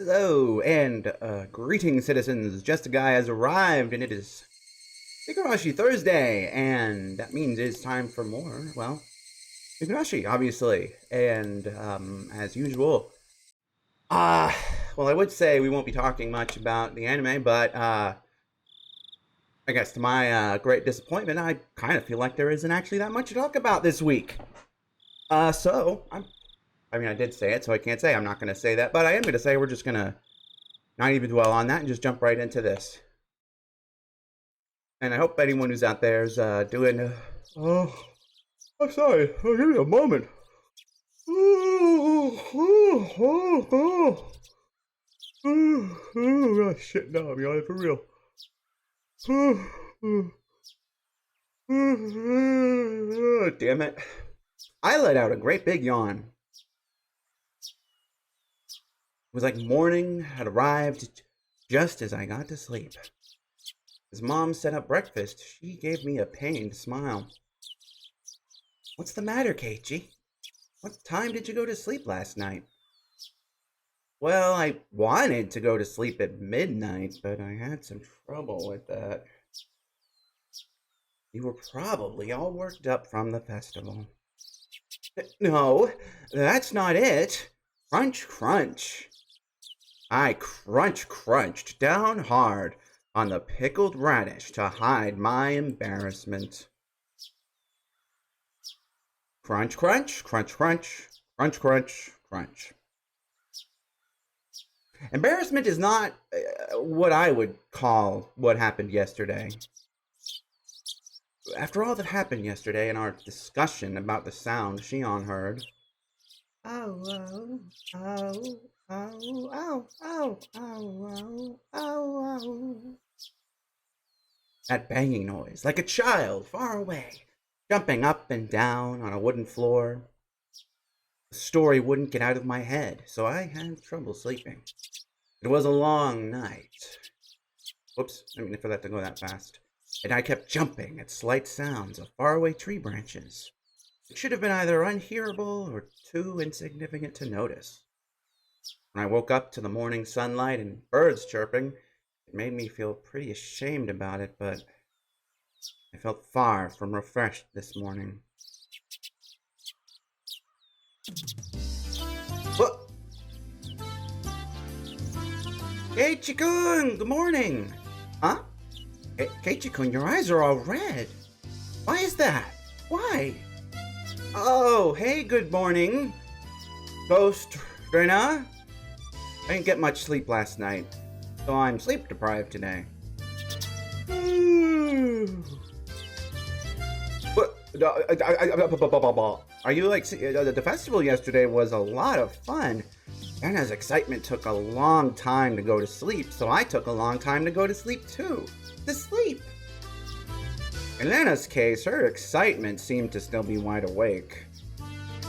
Hello, and greetings, citizens. Justiguy has arrived, and it is Higurashi Thursday, and that means it's time for more, well, Higurashi, obviously. And, as usual, uh, well, I would say we won't be talking much about the anime, but, I guess to my, great disappointment, I kind of feel like there isn't actually that much to talk about this week. I mean, I did say it, so I can't say I'm not going to say that, but I am going to say we're just going to not even dwell on that and just jump right into this. And I hope anyone who's out there is doing. Oh, I'm sorry. Oh, give me a moment. Oh, shit, no, I'm yawning for real. Damn it. I let out a great big yawn. It was like morning had arrived just as I got to sleep. As Mom set up breakfast, she gave me a pained smile. What's the matter, Keiichi? What time did you go to sleep last night? Well, I wanted to go to sleep at midnight, but I had some trouble with that. You were probably all worked up from the festival. No, that's not it. Crunch, crunch. I crunched down hard on the pickled radish to hide my embarrassment. Crunch, crunch, crunch, crunch, crunch, crunch, crunch. Embarrassment is not what I would call what happened yesterday. After all that happened yesterday in our discussion about the sound Shion heard. Ow, ow, ow, ow, ow, ow, ow, ow, ow, ow. That banging noise, like a child far away, jumping up and down on a wooden floor. The story wouldn't get out of my head, so I had trouble sleeping. It was a long night. Whoops, I didn't mean for that to go that fast. And I kept jumping at slight sounds of faraway tree branches. It should have been either unhearable or too insignificant to notice. When I woke up to the morning sunlight and birds chirping, it made me feel pretty ashamed about it, but I felt far from refreshed this morning. What? Keiichi-kun, good morning! Huh? Keiichi-kun, your eyes are all red. Why is that? Why? Oh, hey, good morning. Ghost Rena. I didn't get much sleep last night, so I'm sleep deprived today. What? Are you like, the festival yesterday was a lot of fun. Rena's excitement took a long time to go to sleep, so I took a long time to go to sleep too. To sleep. In Lena's case, her excitement seemed to still be wide awake.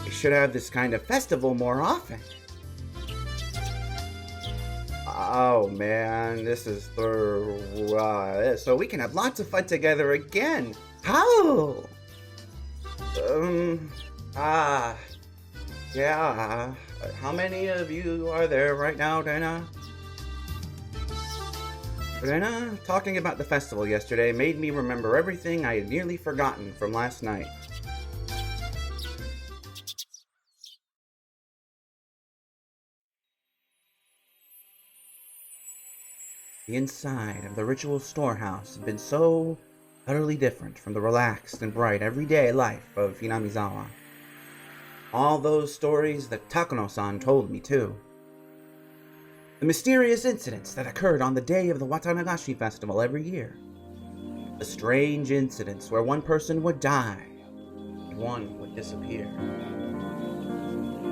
We should have this kind of festival more often. Oh man, this is so we can have lots of fun together again. How? Yeah. How many of you are there right now, Rena? Rena, talking about the festival yesterday made me remember everything I had nearly forgotten from last night. The inside of the ritual storehouse had been so utterly different from the relaxed and bright everyday life of Hinamizawa. All those stories that Takano-san told me, too. The mysterious incidents that occurred on the day of the Watanagashi festival every year. The strange incidents where one person would die and one would disappear.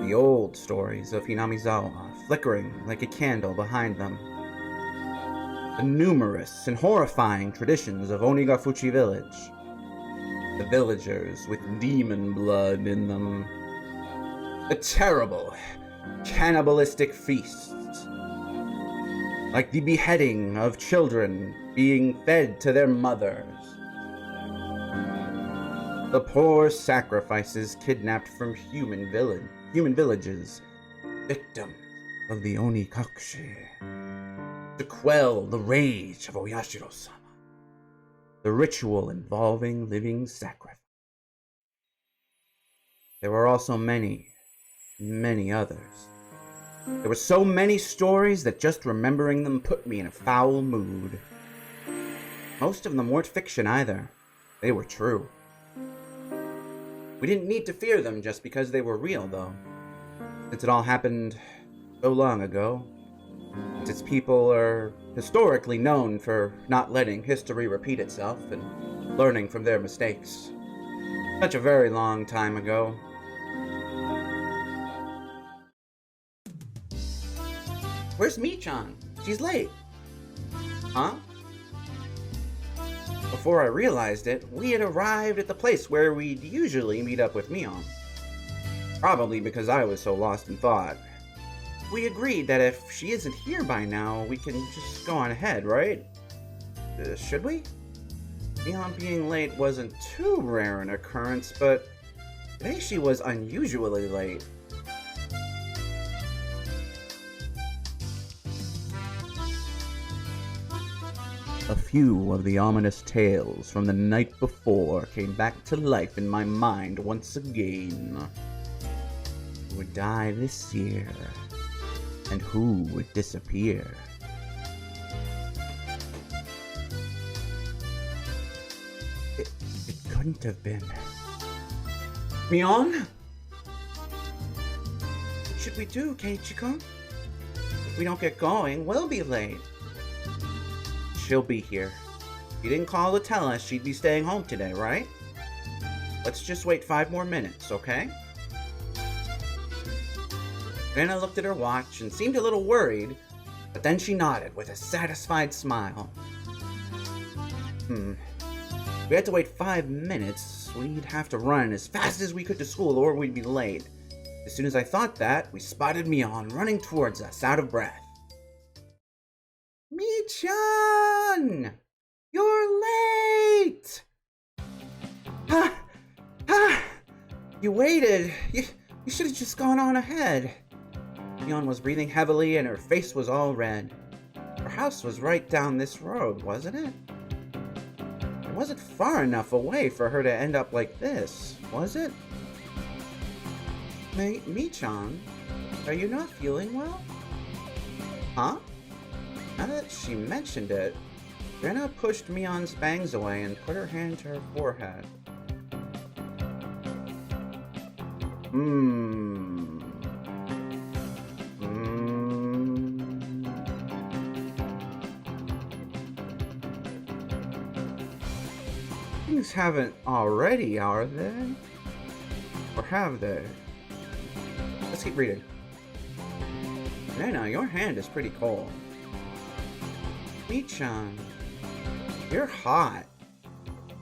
The old stories of Hinamizawa flickering like a candle behind them. The numerous and horrifying traditions of Onigafuchi village. The villagers with demon blood in them. The terrible, cannibalistic feasts. Like the beheading of children being fed to their mothers. The poor sacrifices kidnapped from human villages. Victims of the Onikakushi to quell the rage of Oyashiro-sama, the ritual involving living sacrifice. There were also many, many others. There were so many stories that just remembering them put me in a foul mood. Most of them weren't fiction either. They were true. We didn't need to fear them just because they were real, though. Since it all happened so long ago, since its people are historically known for not letting history repeat itself and learning from their mistakes. Such a very long time ago. Where's Michan? She's late. Huh? Before I realized it, we had arrived at the place where we'd usually meet up with Mion. Probably because I was so lost in thought. We agreed that if she isn't here by now, we can just go on ahead, right? Should we? Mion being late wasn't too rare an occurrence, but today she was unusually late. A few of the ominous tales from the night before came back to life in my mind once again. Who would die this year? And who would disappear? It couldn't have been. Mion? What should we do, Keiichi-kun? If we don't get going, we'll be late. She'll be here. You didn't call to tell us she'd be staying home today, right? Let's just wait 5 more minutes, okay? Anna looked at her watch and seemed a little worried, but then she nodded with a satisfied smile. If we had to wait 5 minutes, we'd have to run as fast as we could to school or we'd be late. As soon as I thought that, we spotted Mion running towards us, out of breath. Michan! You're late! You waited. You should have just gone on ahead. Mion was breathing heavily and her face was all red. Her house was right down this road, wasn't it? It wasn't far enough away for her to end up like this, was it? Michan, are you not feeling well? Huh? Now that she mentioned it, Rena pushed Mion's bangs away and put her hand to her forehead. Things haven't already, are they? Or have they? Let's keep reading. Rena, your hand is pretty cold. Michan, you're hot.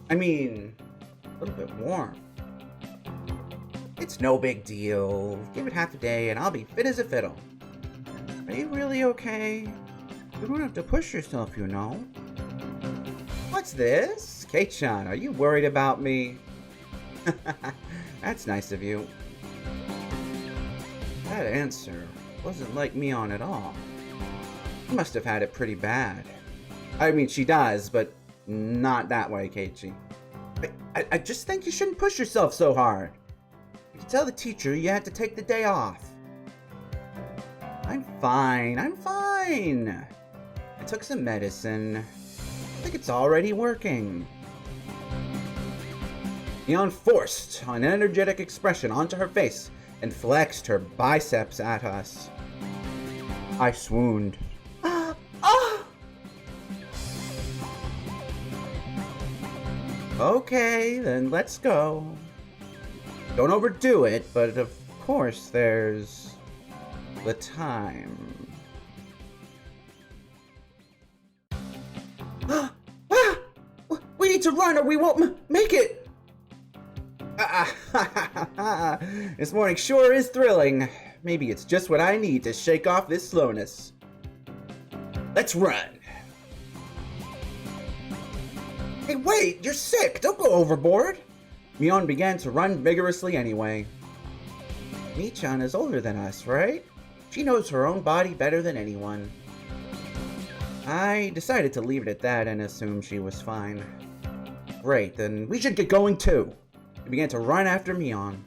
I mean, a little bit warm. It's no big deal. Give it half a day and I'll be fit as a fiddle. Are you really okay? You don't have to push yourself, you know. What's this? Kei-chan, are you worried about me? That's nice of you. That answer wasn't like Mion at all. She must have had it pretty bad. I mean, she does, but not that way, Keiichi. I just think you shouldn't push yourself so hard. You can tell the teacher you had to take the day off. I'm fine. I took some medicine. I think it's already working. Mion forced an energetic expression onto her face and flexed her biceps at us. I swooned. Okay, then let's go. Don't overdo it, but of course there's the time. We need to run or we won't make it! This morning sure is thrilling. Maybe it's just what I need to shake off this slowness. Let's run. Hey, wait! You're sick! Don't go overboard! Mion began to run vigorously anyway. Michan is older than us, right? She knows her own body better than anyone. I decided to leave it at that and assume she was fine. Great, then we should get going too. He began to run after Mion.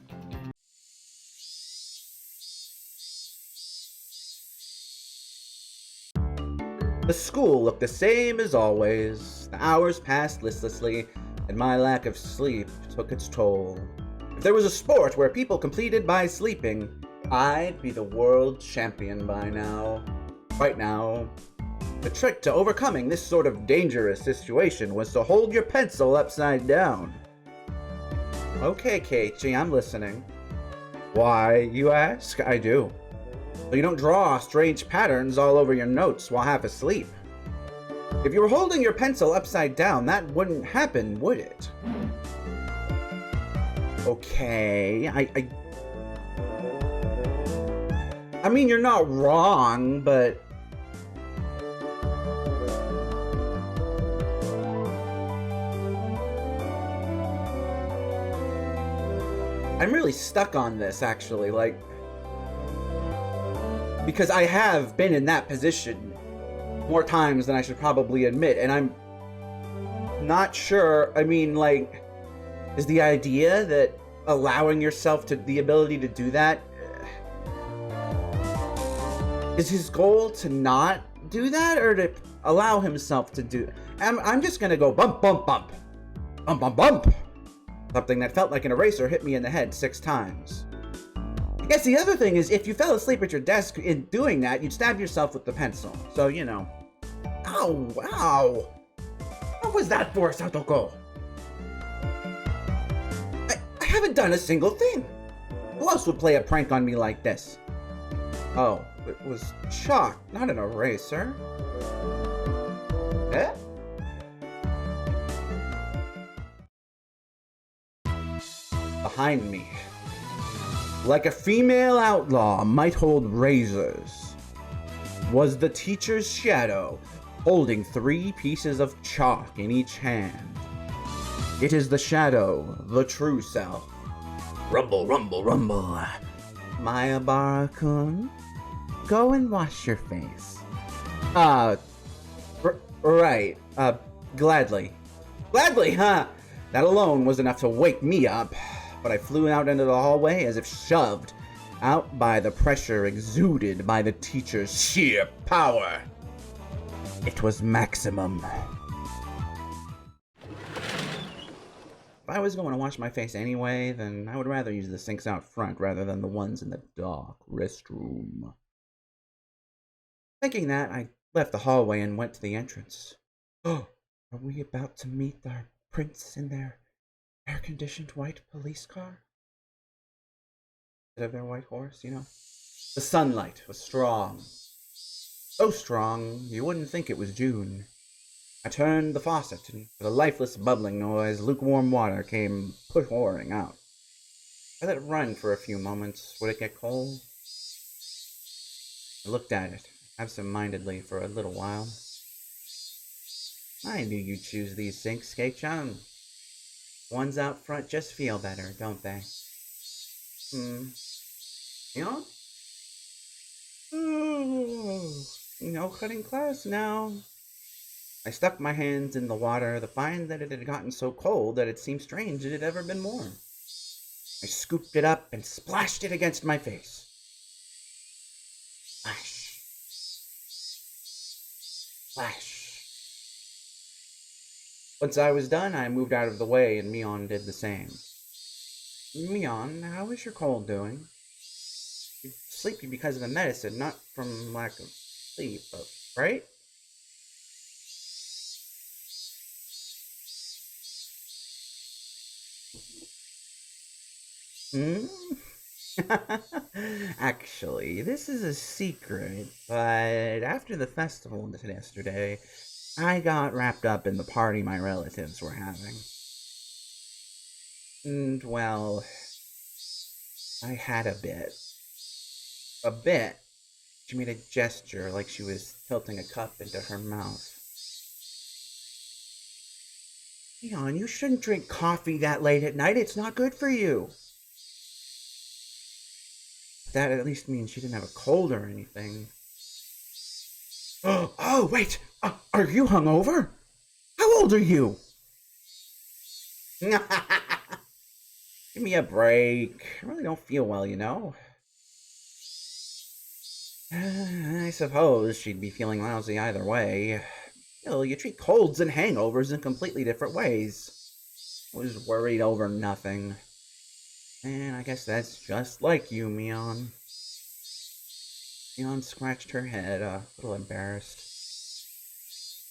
The school looked the same as always. The hours passed listlessly, and my lack of sleep took its toll. If there was a sport where people competed by sleeping, I'd be the world champion by now. Right now. The trick to overcoming this sort of dangerous situation was to hold your pencil upside down. Okay, Keiichi, I'm listening. Why, you ask? I do. So you don't draw strange patterns all over your notes while half asleep. If you were holding your pencil upside down, that wouldn't happen, would it? Okay, I mean, you're not wrong, but... I'm really stuck on this, actually, like... Because I have been in that position more times than I should probably admit, and I'm not sure, I mean, like... Is the idea that allowing yourself to the ability to do that... Is his goal to not do that, or to allow himself to do... I'm just gonna go bump, bump, bump. Bump, bump, bump. Something that felt like an eraser hit me in the head 6 times. I guess the other thing is, if you fell asleep at your desk in doing that, you'd stab yourself with the pencil. So, you know. Ow, wow. What was that for, Satoko? I haven't done a single thing. Who else would play a prank on me like this? Oh, it was chalk, not an eraser. Eh? Behind me, like a female outlaw might hold razors, was the teacher's shadow, holding 3 pieces of chalk in each hand. It is the shadow, the true self. Rumble, rumble, rumble. Mayabara-kun, go and wash your face. Right, gladly. Gladly, huh? That alone was enough to wake me up. But I flew out into the hallway as if shoved out by the pressure exuded by the teacher's sheer power. It was maximum. If I was going to wash my face anyway, then I would rather use the sinks out front rather than the ones in the dark restroom. Thinking that, I left the hallway and went to the entrance. Oh, are we about to meet our prince in their air-conditioned white police car? Instead of their white horse, you know? The sunlight was strong. So strong, you wouldn't think it was June. I turned the faucet, and with a lifeless bubbling noise, lukewarm water came pouring out. I let it run for a few moments. Would it get cold? I looked at it, absent-mindedly, for a little while. I knew you'd choose these sinks, Kei-chan. Ones out front just feel better, don't they? You know? Ooh, no cutting class now. I stuck my hands in the water to find that it had gotten so cold that it seemed strange it had ever been warm. I scooped it up and splashed it against my face. Splash. Splash. Once I was done, I moved out of the way, and Mion did the same. Mion, how is your cold doing? You're sleepy because of the medicine, not from lack of sleep, right? Actually, this is a secret, but after the festival yesterday, I got wrapped up in the party my relatives were having. And, well, I had a bit. A bit? She made a gesture like she was tilting a cup into her mouth. Leon, you shouldn't drink coffee that late at night. It's not good for you. That at least means she didn't have a cold or anything. Oh, wait! Are you hungover? How old are you? Give me a break. I really don't feel well, you know. I suppose she'd be feeling lousy either way. Still, you treat colds and hangovers in completely different ways. I was worried over nothing. And I guess that's just like you, Mion. Mion scratched her head, a little embarrassed.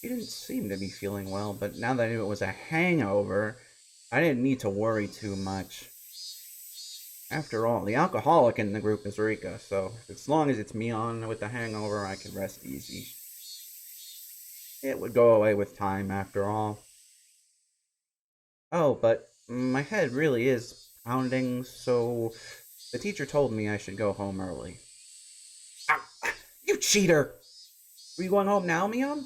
She didn't seem to be feeling well, but now that I knew it was a hangover, I didn't need to worry too much. After all, the alcoholic in the group is Rika, so as long as it's Mion with the hangover, I can rest easy. It would go away with time, after all. Oh, but my head really is pounding, so the teacher told me I should go home early. Ah, you cheater! Are you going home now, Mion?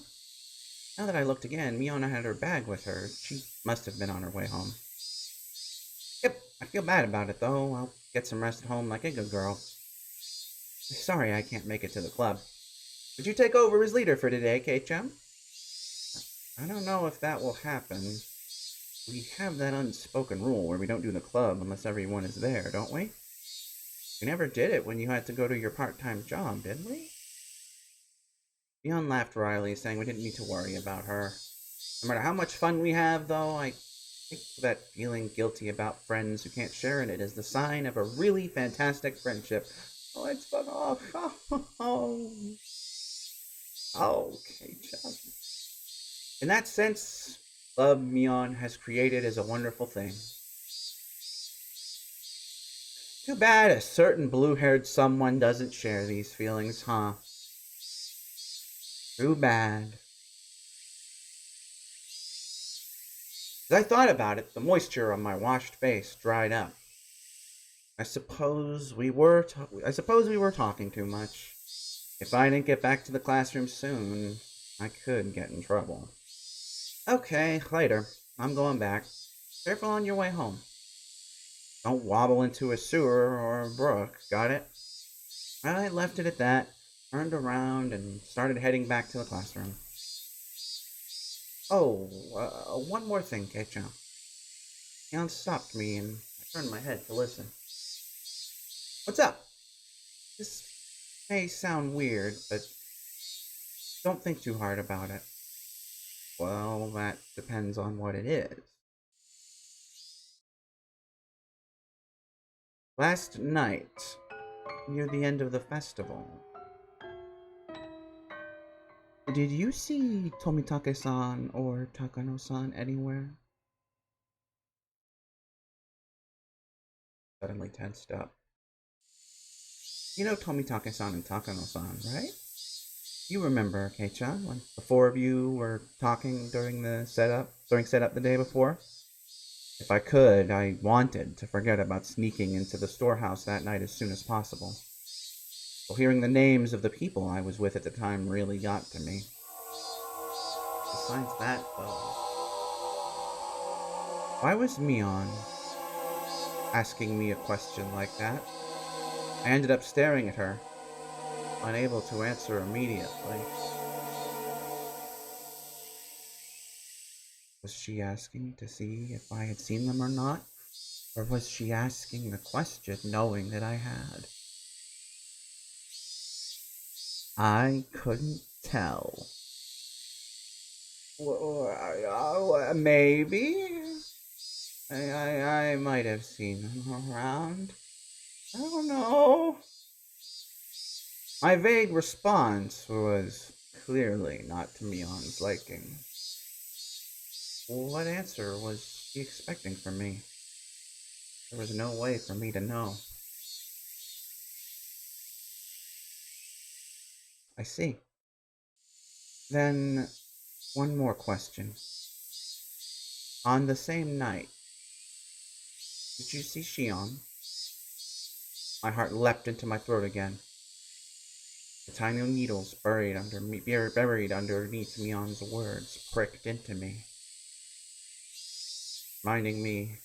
Now that I looked again, Mion had her bag with her. She must have been on her way home. Yep, I feel bad about it, though. I'll get some rest at home like a good girl. Sorry I can't make it to the club. Would you take over as leader for today, Kei-chan? I don't know if that will happen. We have that unspoken rule where we don't do the club unless everyone is there, don't we? We never did it when you had to go to your part-time job, did we? Mion laughed wryly, saying we didn't need to worry about her. No matter how much fun we have, though, I think that feeling guilty about friends who can't share in it is the sign of a really fantastic friendship. Oh, it's fun. Okay, Chuck. In that sense, love Mion has created is a wonderful thing. Too bad a certain blue-haired someone doesn't share these feelings, huh? Too bad. As I thought about it, the moisture on my washed face dried up. I suppose we were talking too much. If I didn't get back to the classroom soon, I could get in trouble. Okay, later. I'm going back. Careful on your way home. Don't wobble into a sewer or a brook, got it? I left it at that, turned around, and started heading back to the classroom. Oh, one more thing, Kei-chan. Mion stopped me, and I turned my head to listen. What's up? This may sound weird, but don't think too hard about it. Well, that depends on what it is. Last night, near the end of the festival, did you see Tomitake-san or Takano-san anywhere? Suddenly tensed up. You know Tomitake-san and Takano-san, right? You remember, Kei-chan, when the four of you were talking during setup the day before? If I could, I wanted to forget about sneaking into the storehouse that night as soon as possible. Well, hearing the names of the people I was with at the time really got to me. Besides that, though, why was Mion asking me a question like that? I ended up staring at her, unable to answer immediately. Was she asking to see if I had seen them or not? Or was she asking the question knowing that I had? I couldn't tell. Maybe? I might have seen them around. I don't know. My vague response was clearly not to Mion's liking. What answer was she expecting from me? There was no way for me to know. I see. Then, one more question. On the same night, did you see Shion? My heart leapt into my throat again. The tiny needles buried underneath Mion's words pricked into me, reminding me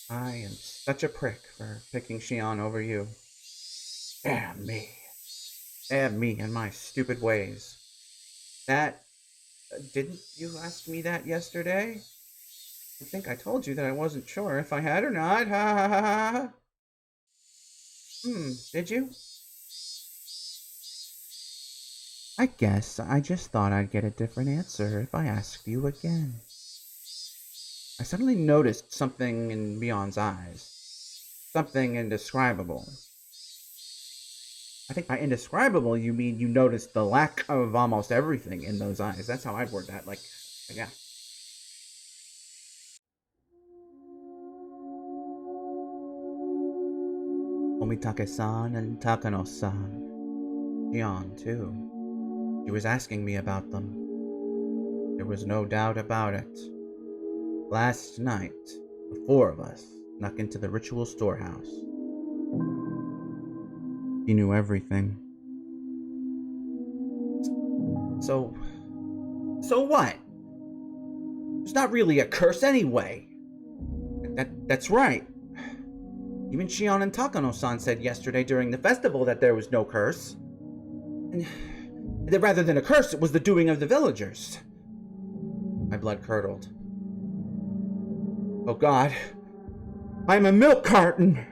I am such a prick for picking Shion over you. Damn me. Damn me and my stupid ways. That. Didn't you ask me that yesterday? I think I told you that I wasn't sure if I had or not. Ha ha ha ha ha. Did you? I guess I just thought I'd get a different answer if I asked you again. I suddenly noticed something in Mion's eyes. Something indescribable. I think by indescribable you mean you noticed the lack of almost everything in those eyes. That's how I'd word that. Like, yeah. Omitake-san and Takano-san. Shion, too. She was asking me about them. There was no doubt about it. Last night, the four of us snuck into the ritual storehouse. She knew everything. So what? There's not really a curse anyway. That's right. Even Shion and Takano-san said yesterday during the festival that there was no curse. And that rather than a curse, it was the doing of the villagers. My blood curdled. Oh God. I'm a milk carton!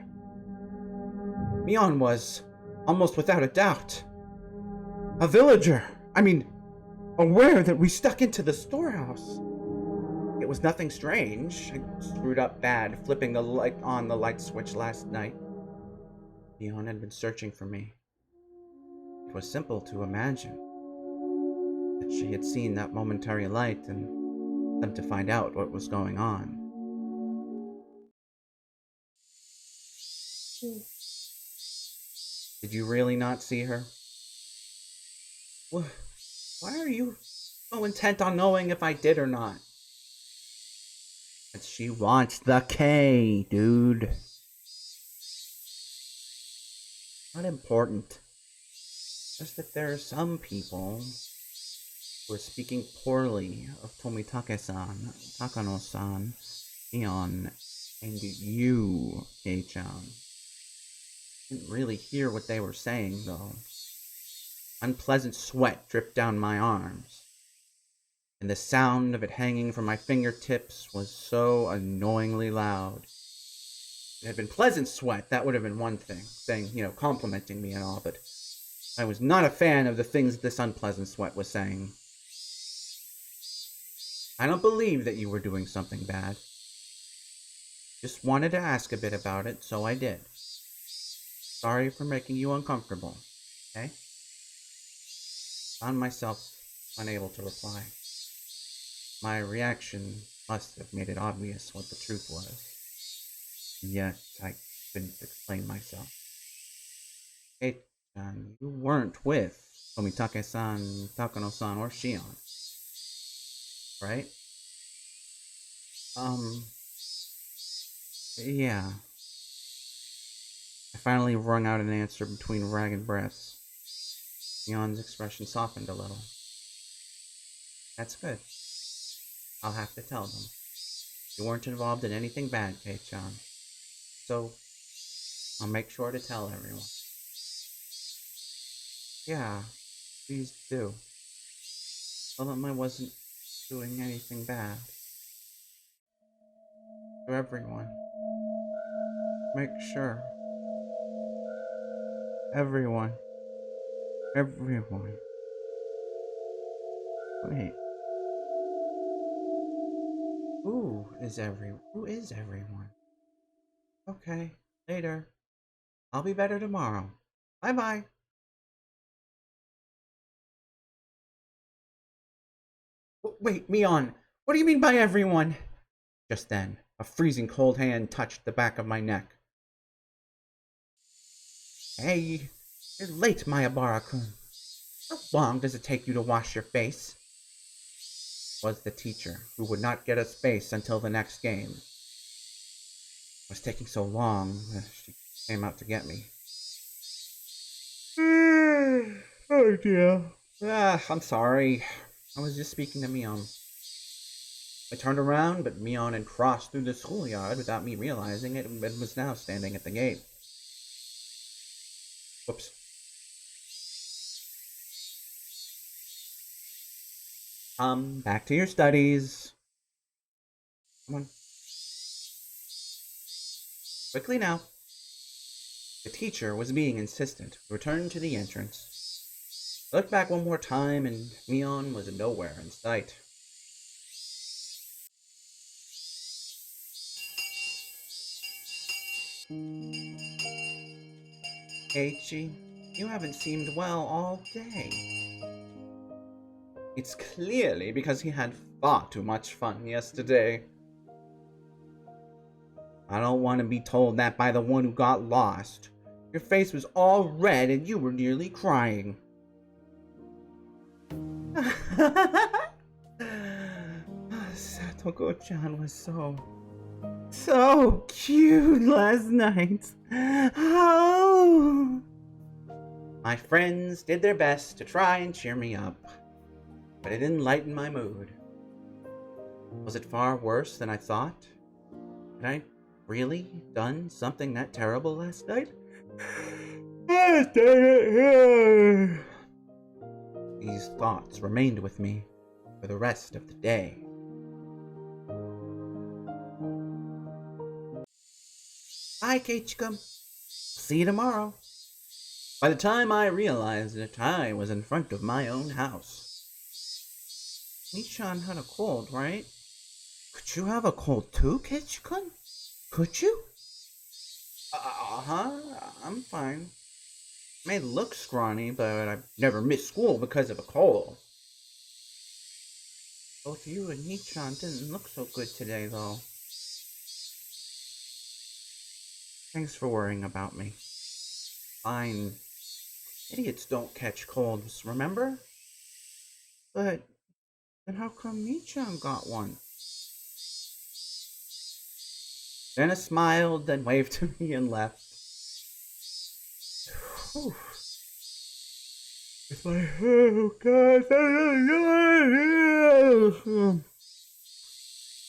Mion was, almost without a doubt, a villager. Aware that we stuck into the storehouse. It was nothing strange. I screwed up bad, flipping the light switch last night. Mion had been searching for me. It was simple to imagine that she had seen that momentary light and come to find out what was going on. Did you really not see her? Why are you so intent on knowing if I did or not? Because she wants the K, dude. Not important. Just that there are some people who are speaking poorly of Tomitake-san, Takano-san, Mion, and you, Kei-chan. Didn't really hear what they were saying, though. Unpleasant sweat dripped down my arms, and the sound of it hanging from my fingertips was so annoyingly loud. If it had been pleasant sweat, that would have been one thing, saying, complimenting me and all, but I was not a fan of the things this unpleasant sweat was saying. I don't believe that you were doing something bad. Just wanted to ask a bit about it, so I did. Sorry for making you uncomfortable, okay? Found myself unable to reply. My reaction must have made it obvious what the truth was. Yet I couldn't explain myself. Hey-chan, you weren't with Tomitake-san, Takano-san, or Shion, right? Yeah. I finally wrung out an answer between ragged breaths. Mion's expression softened a little. That's good. I'll have to tell them. You weren't involved in anything bad, Kei-chan. So, I'll make sure to tell everyone. Yeah, please do. Tell them I wasn't doing anything bad. To everyone. Make sure. Everyone. Everyone. Wait. Who is everyone? Okay, later. I'll be better tomorrow. Bye-bye. Wait, Mion, what do you mean by everyone? Just then, a freezing cold hand touched the back of my neck. Hey, you're late, Mayabara-kun. How long does it take you to wash your face? Was the teacher, who would not get us space until the next game. It was taking so long, she came out to get me. Oh dear. I'm sorry. I was just speaking to Mion. I turned around, but Mion had crossed through the schoolyard without me realizing it and was now standing at the gate. Whoops. Back to your studies. Come on. Quickly now. The teacher was being insistent. Returned to the entrance. I looked back one more time, and Mion was nowhere in sight. Eiichi, you haven't seemed well all day. It's clearly because he had far too much fun yesterday. I don't want to be told that by the one who got lost. Your face was all red and you were nearly crying. Satoko-chan was so cute last night. Oh. My friends did their best to try and cheer me up, but it didn't lighten my mood. Was it far worse than I thought? Had I really done something that terrible last night? These thoughts remained with me for the rest of the day. Bye, Keiichi-kun. See you tomorrow. By the time I realized it, I was in front of my own house. Nichan had a cold, right? Could you have a cold too, Keiichi-kun? Could you? Uh-huh, I'm fine. I may look scrawny, but I've never missed school because of a cold. Both you and Nichan didn't look so good today, though. Thanks for worrying about me. Fine. Idiots don't catch colds, remember? But then how come Nichan got one? Jenna smiled, then waved to me and left. Whew. It's like, oh God.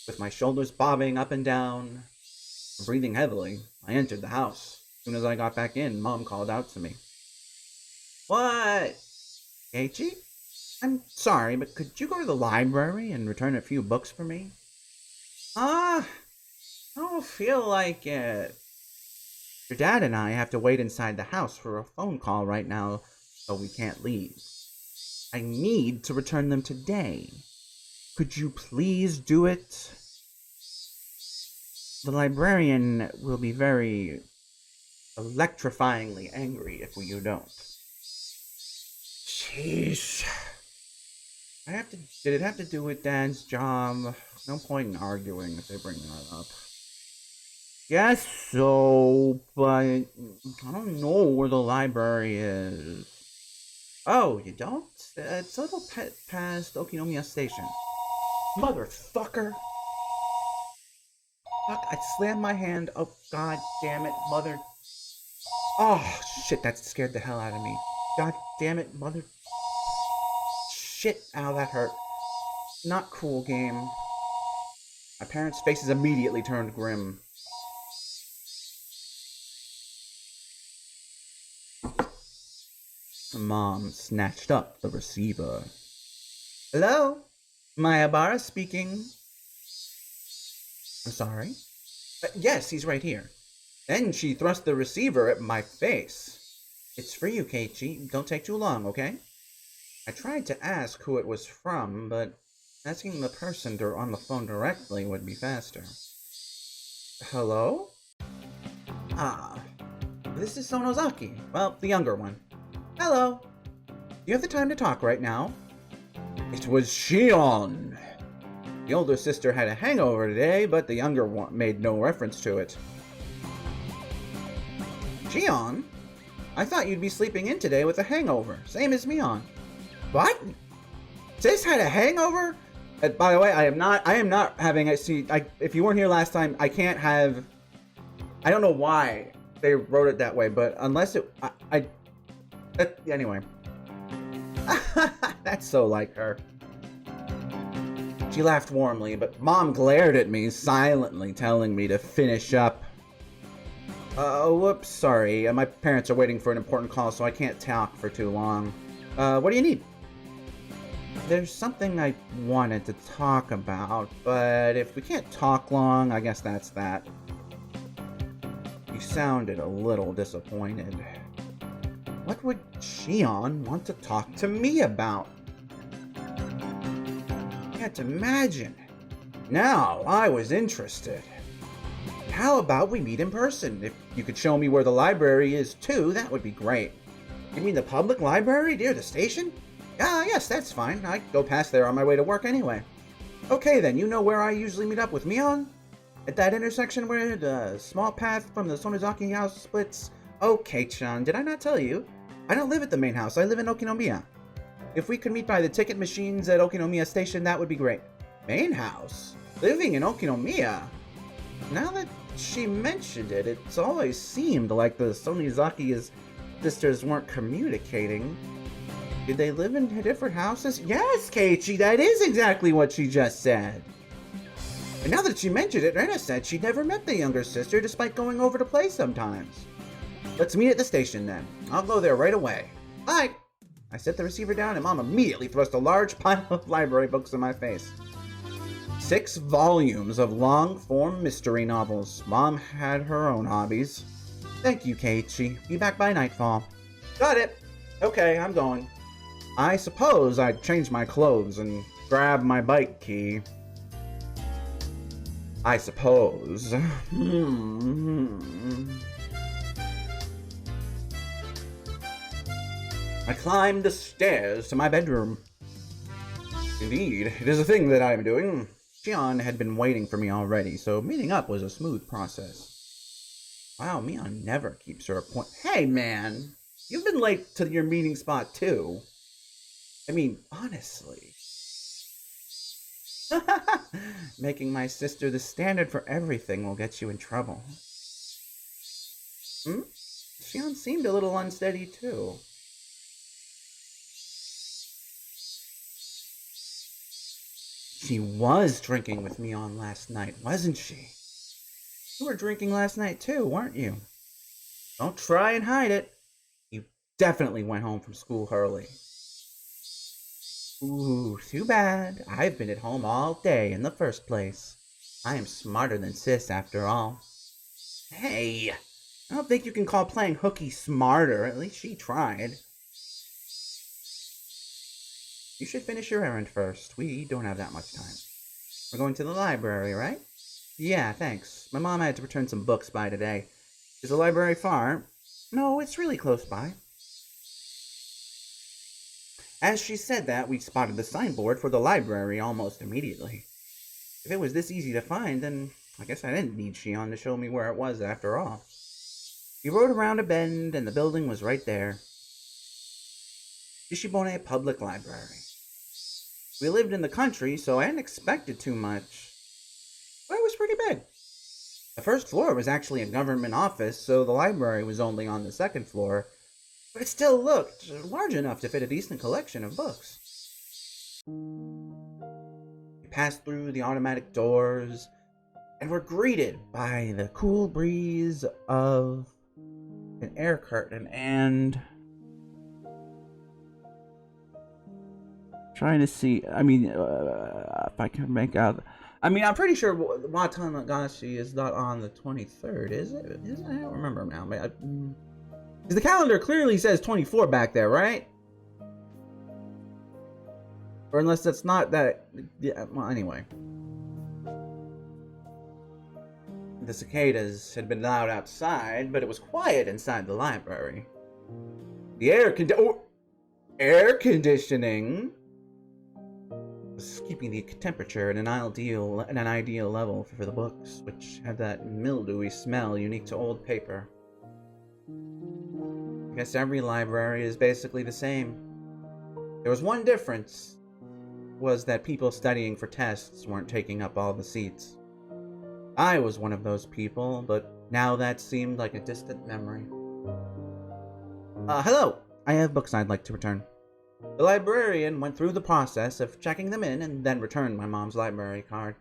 With my shoulders bobbing up and down, breathing heavily, I entered the house. As soon as I got back in, Mom called out to me. What? Keiichi? I'm sorry, but could you go to the library and return a few books for me? I don't feel like it. Your dad and I have to wait inside the house for a phone call right now, so we can't leave. I need to return them today. Could you please do it? The librarian will be very electrifyingly angry if you don't. Sheesh. Did it have to do with Dad's job? No point in arguing if they bring that up. Guess so, but I don't know where the library is. Oh, you don't? It's a little past Okinomiya Station. Motherfucker! Fuck, I slammed my hand. Oh, God damn it, mother. Oh, shit, that scared the hell out of me. God damn it, mother. Shit, ow, that hurt. Not cool, game. My parents' faces immediately turned grim. Mom snatched up the receiver. Hello? Mayabara speaking. I'm sorry? Yes, he's right here. Then she thrust the receiver at my face. It's for you, Keiichi. Don't take too long, okay? I tried to ask who it was from, but asking the person on the phone directly would be faster. Hello? Ah, this is Sonozaki. Well, the younger one. Hello. Do you have the time to talk right now? It was Shion. The older sister had a hangover today, but the younger one made no reference to it. Shion? I thought you'd be sleeping in today with a hangover, same as Mion. What? Sis had a hangover? By the way, I am not having a see. If you weren't here last time, I can't have. I don't know why they wrote it that way, but unless it, anyway. That's so like her. She laughed warmly, but Mom glared at me silently, telling me to finish up. Whoops, sorry. My parents are waiting for an important call, so I can't talk for too long. What do you need? There's something I wanted to talk about, but if we can't talk long, I guess that's that. You sounded a little disappointed. What would Shion want to talk to me about? Can't imagine. Now I was interested. How about we meet in person? If you could show me where the library is too, that would be great. You mean the public library near the station? Yes, that's fine. I go past there on my way to work anyway. Okay then, you know where I usually meet up with Mion? At that intersection where the small path from the Sonozaki house splits? Okay, Chan, did I not tell you? I don't live at the main house, I live in Okinomiya. If we could meet by the ticket machines at Okinomiya Station, that would be great. Main house? Living in Okinomiya? Now that she mentioned it, it's always seemed like the Sonozaki sisters weren't communicating. Did they live in different houses? Yes, Keiichi, that is exactly what she just said. And now that she mentioned it, Rena said she'd never met the younger sister despite going over to play sometimes. Let's meet at the station then. I'll go there right away. Bye! I set the receiver down and Mom immediately thrust a large pile of library books in my face. 6 volumes of long-form mystery novels. Mom had her own hobbies. Thank you, Keiichi. Be back by nightfall. Got it. Okay, I'm going. I suppose I'd change my clothes and grab my bike key. I suppose. I climbed the stairs to my bedroom. Indeed, it is a thing that I am doing. Shion had been waiting for me already, so meeting up was a smooth process. Wow, Mion never keeps her appointment. Hey, man! You've been late to your meeting spot, too. I mean, honestly. Making my sister the standard for everything will get you in trouble. Shion seemed a little unsteady, too. She was drinking with me on last night, wasn't she? You were drinking last night too, weren't you? Don't try and hide it. You definitely went home from school early. Ooh, too bad. I've been at home all day in the first place. I am smarter than Sis after all. Hey, I don't think you can call playing hooky smarter. At least she tried. You should finish your errand first. We don't have that much time. We're going to the library, right? Yeah, thanks. My mom had to return some books by today. Is the library far? No, it's really close by. As she said that, we spotted the signboard for the library almost immediately. If it was this easy to find, then I guess I didn't need Shion to show me where it was after all. We rode around a bend, and the building was right there. Ishibone Public Library. We lived in the country, so I hadn't expected too much. But it was pretty big. The first floor was actually a government office, so the library was only on the second floor. But it still looked large enough to fit a decent collection of books. We passed through the automatic doors, and were greeted by the cool breeze of an air curtain and... Trying to see, I mean, if I can make out... I mean, I'm pretty sure Watanagashi is not on the 23rd, is it? I don't remember now. Because the calendar clearly says 24 back there, right? Or unless that's not that... Yeah, well, anyway. The cicadas had been loud outside, but it was quiet inside the library. The air conditioning was keeping the temperature at an ideal level for the books, which had that mildewy smell unique to old paper. I guess every library is basically the same. There was one difference, was that people studying for tests weren't taking up all the seats. I was one of those people, but now that seemed like a distant memory. Hello! I have books I'd like to return. The librarian went through the process of checking them in and then returned my mom's library card.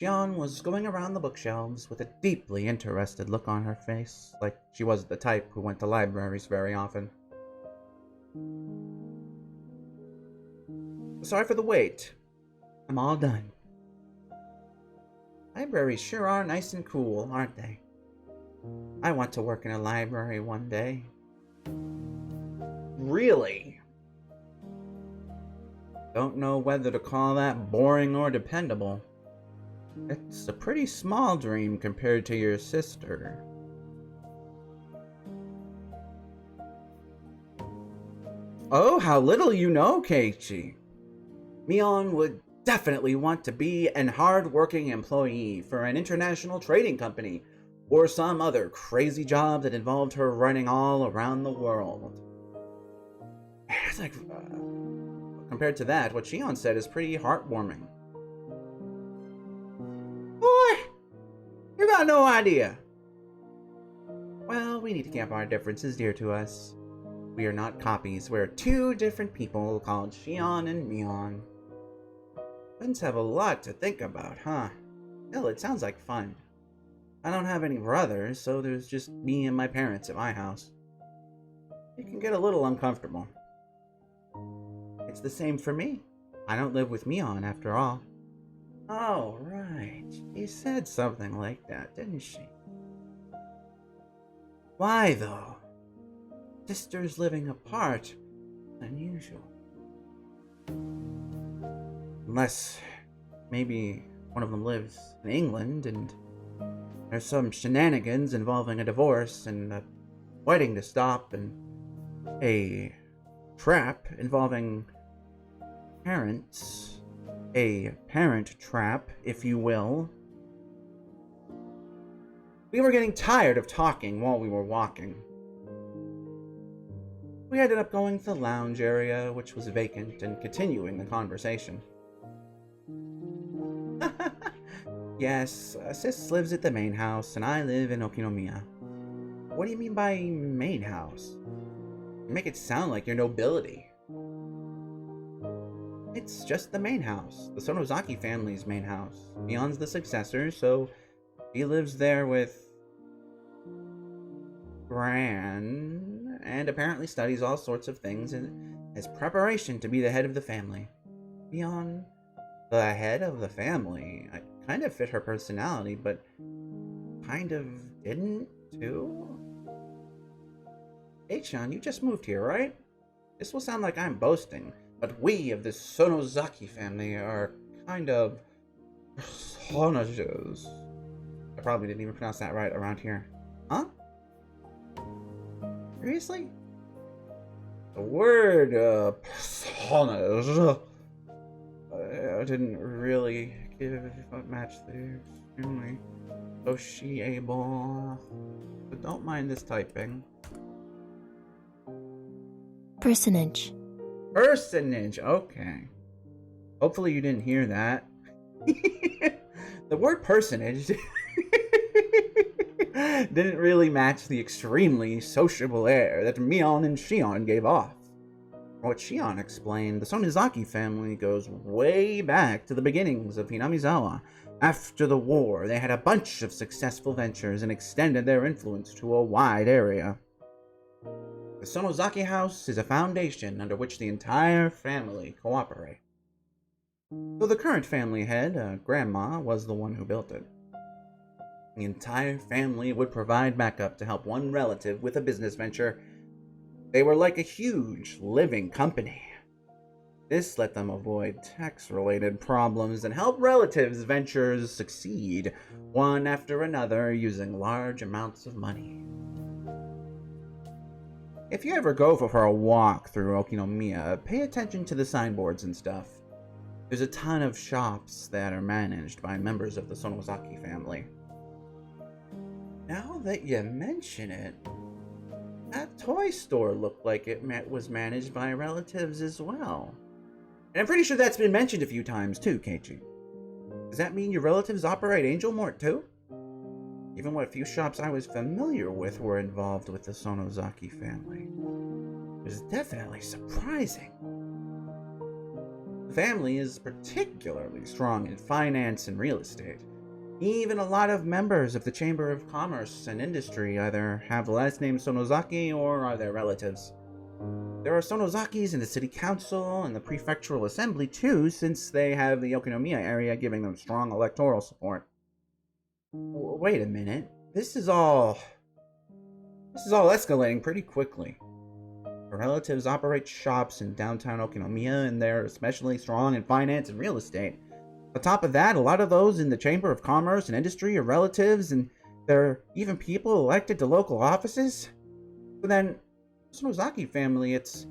Shion was going around the bookshelves with a deeply interested look on her face, like she wasn't the type who went to libraries very often. Sorry for the wait. I'm all done. Libraries sure are nice and cool, aren't they? I want to work in a library one day. Really? Don't know whether to call that boring or dependable. It's a pretty small dream compared to your sister. Oh, how little you know, Keiichi. Mion would definitely want to be an hard-working employee for an international trading company, or some other crazy job that involved her running all around the world. It's like, compared to that, what Shion said is pretty heartwarming. Boy, you got no idea. Well, we need to keep our differences dear to us. We are not copies. We're two different people called Shion and Mion. Twins have a lot to think about, huh? Hell, it sounds like fun. I don't have any brothers, so there's just me and my parents at my house. It can get a little uncomfortable. It's the same for me. I don't live with Mion, after all. Oh, right. She said something like that, didn't she? Why, though? Sisters living apart. Unusual. Unless maybe one of them lives in England and there's some shenanigans involving a divorce and a wedding to stop and a trap involving parents. A parent trap, if you will. We were getting tired of talking while we were walking. We ended up going to the lounge area, which was vacant, and continuing the conversation. Yes, Sis lives at the main house, and I live in Okinomiya. What do you mean by main house? You make it sound like you're nobility. It's just the main house, the Sonozaki family's main house. Mion's the successor, so he lives there with Gran, and apparently studies all sorts of things as preparation to be the head of the family. Mion, the head of the family, I kind of fit her personality, but kind of didn't, too? Hey-chan, you just moved here, right? This will sound like I'm boasting, but we of this Sonozaki family are kind of personages. I probably didn't even pronounce that right around here. Huh? Seriously? The word, personage, I didn't really give a match the extremely sociable, but don't mind this typing. Personage. Personage, okay. Hopefully you didn't hear that. The word personage didn't really match the extremely sociable air that Mion and Shion gave off. From what Shion explained, the Sonozaki family goes way back to the beginnings of Hinamizawa. After the war, they had a bunch of successful ventures and extended their influence to a wide area. The Sonozaki house is a foundation under which the entire family cooperate. So the current family head, Grandma, was the one who built it. The entire family would provide backup to help one relative with a business venture. They were like a huge, living company. This let them avoid tax-related problems and help relatives' ventures succeed, one after another, using large amounts of money. If you ever go for a walk through Okinomiya, pay attention to the signboards and stuff. There's a ton of shops that are managed by members of the Sonozaki family. Now that you mention it, that toy store looked like it was managed by relatives as well. And I'm pretty sure that's been mentioned a few times too, Keiichi. Does that mean your relatives operate Angel Mart too? Even what few shops I was familiar with were involved with the Sonozaki family. It was definitely surprising. The family is particularly strong in finance and real estate. Even a lot of members of the Chamber of Commerce and Industry either have the last name Sonozaki or are their relatives. There are Sonozakis in the city council and the prefectural assembly too, since they have the Yokonomiya area giving them strong electoral support. Wait a minute. This is all escalating pretty quickly. Her relatives operate shops in downtown Okinomiya, and they're especially strong in finance and real estate. On top of that, a lot of those in the Chamber of Commerce and Industry are relatives, and there are even people elected to local offices. But then, the Sonozaki family, it's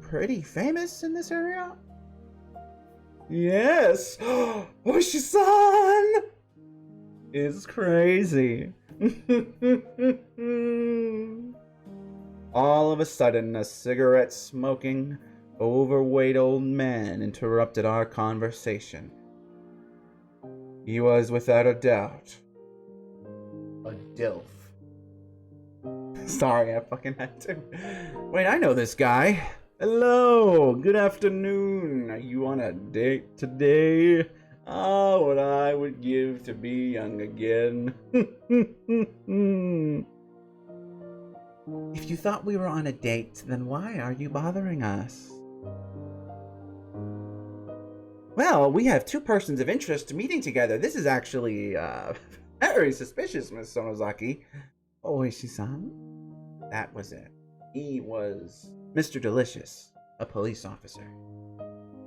pretty famous in this area. Yes! Ooishi-san! Is crazy. All of a sudden, a cigarette-smoking, overweight old man interrupted our conversation. He was, without a doubt, a DILF. Sorry, I fucking had to. Wait, I know this guy. Hello, good afternoon. Are you on a date today? Oh, what I would give to be young again. If you thought we were on a date, then why are you bothering us? Well, we have two persons of interest meeting together. This is actually, very suspicious, Miss Sonozaki. Ooishi-san? That was it. He was Mr. Delicious, a police officer.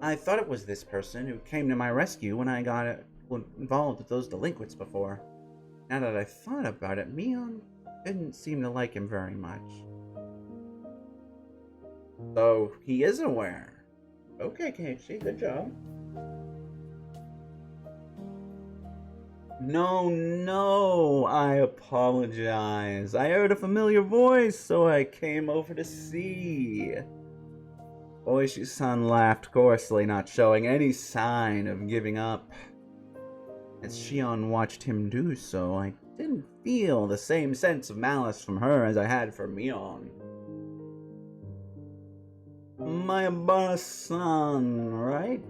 I thought it was this person who came to my rescue when I got involved with those delinquents before. Now that I thought about it, Mion didn't seem to like him very much. So, he is aware. Okay, Keiichi, good job. No, I apologize. I heard a familiar voice, so I came over to see. Ooishi-san laughed coarsely, not showing any sign of giving up. As Shion watched him do so, I didn't feel the same sense of malice from her as I had for Mion. Mayabara-san, right?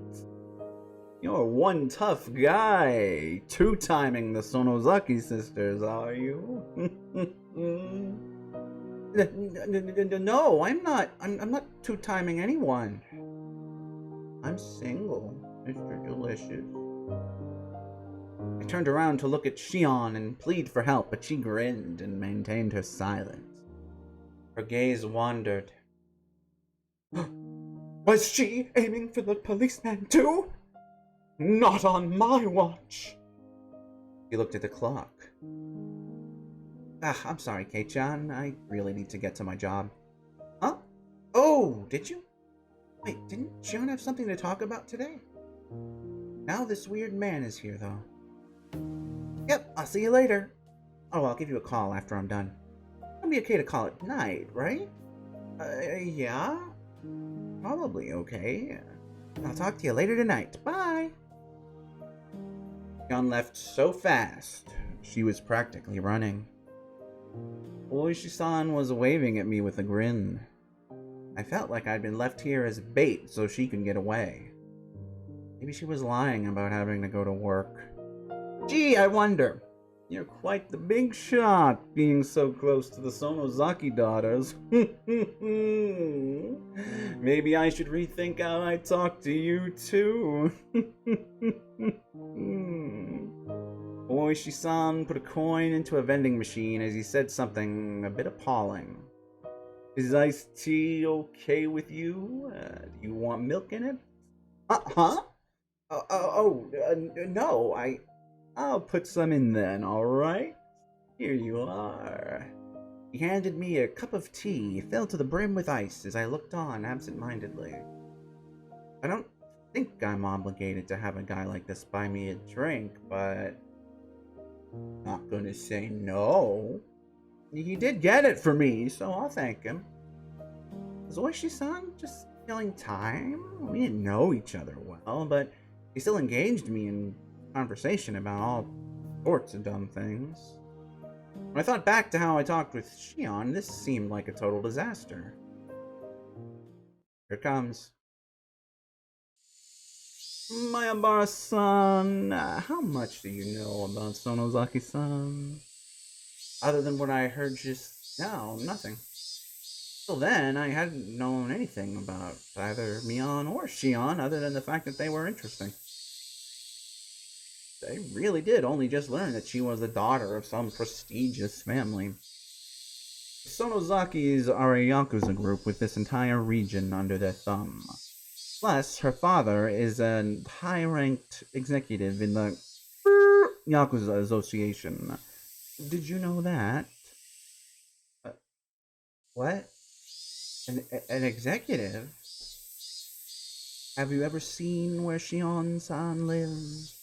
You're one tough guy, two-timing the Sonozaki sisters, are you? No, I'm not. I'm not two-timing anyone. I'm single, Mr. Delicious. I turned around to look at Shion and plead for help, but she grinned and maintained her silence. Her gaze wandered. Was she aiming for the policeman too? Not on my watch. He looked at the clock. I'm sorry, Kei-chan. I really need to get to my job. Huh? Oh, did you? Wait, didn't Shion have something to talk about today? Now this weird man is here, though. Yep, I'll see you later. Oh, I'll give you a call after I'm done. It'll be okay to call at night, right? Yeah? Probably okay. I'll talk to you later tonight. Bye! Shion left so fast, she was practically running. Ooishi-san was waving at me with a grin. I felt like I'd been left here as bait so she could get away. Maybe she was lying about having to go to work. Gee, I wonder. You're quite the big shot, being so close to the Sonozaki daughters. Maybe I should rethink how I talk to you, too. Ooishi-san put a coin into a vending machine as he said something a bit appalling. Is iced tea okay with you? Do you want milk in it? Huh? No, I'll put some in then, alright? Here you are. He handed me a cup of tea, filled to the brim with ice as I looked on absent-mindedly. I don't think I'm obligated to have a guy like this buy me a drink, but not gonna say no. He did get it for me, so I'll thank him. Was Ooishi-san just killing time? We didn't know each other well, but he still engaged me in conversation about all sorts of dumb things. When I thought back to how I talked with Shion, this seemed like a total disaster. Here it comes. Mayabara-san, how much do you know about Sonozaki-san? Other than what I heard just now, nothing. Till then, I hadn't known anything about either Mion or Shion other than the fact that they were interesting. I really did only just learn that she was the daughter of some prestigious family. The Sonozakis are a Yakuza group with this entire region under their thumb. Plus, her father is a high-ranked executive in the Yakuza Association. Did you know that? Uh, what? An executive? Have you ever seen where Shion-san lives?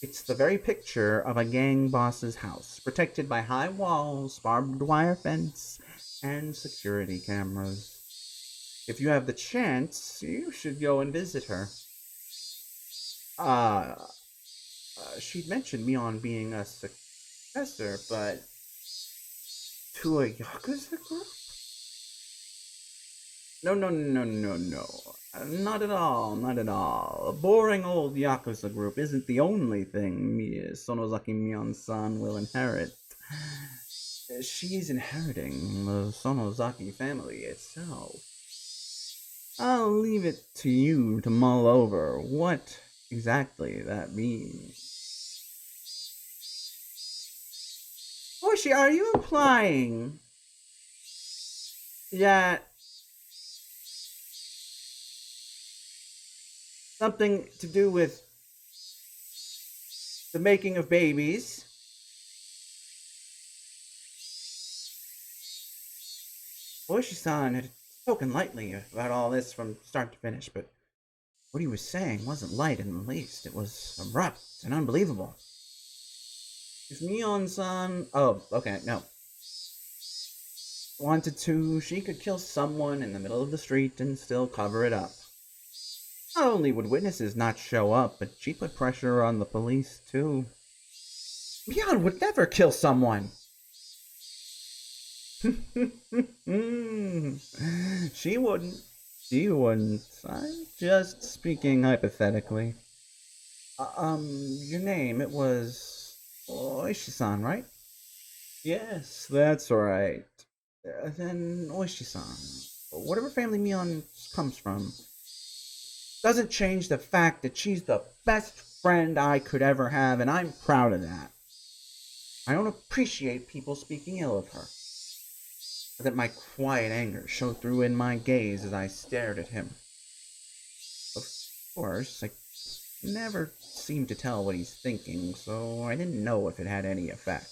It's the very picture of a gang boss's house, protected by high walls, barbed wire fence, and security cameras. If you have the chance, you should go and visit her. Uh, she'd mentioned Mion being a successor, but to a Yakuza group? No, no, no, no, no. Not at all, not at all. A boring old Yakuza group isn't the only thing Sonozaki Mion-san will inherit. She's inheriting the Sonozaki family itself. I'll leave it to you to mull over what exactly that means. Oishi, are you implying that something to do with the making of babies? Oishi-san had spoken lightly about all this from start to finish, but what he was saying wasn't light in the least. It was abrupt and unbelievable. If Mion-san... Oh, okay, no. Wanted to, she could kill someone in the middle of the street and still cover it up. Not only would witnesses not show up, but she put pressure on the police, too. Mion would never kill someone! She wouldn't. She wouldn't. I'm just speaking hypothetically. Your name, it was Oishi-san, right? Yes, that's right. Then Oishi-san, whatever family Mion comes from, doesn't change the fact that she's the best friend I could ever have, and I'm proud of that. I don't appreciate people speaking ill of her. But that my quiet anger showed through in my gaze as I stared at him. Of course, I never seem to tell what he's thinking, so I didn't know if it had any effect.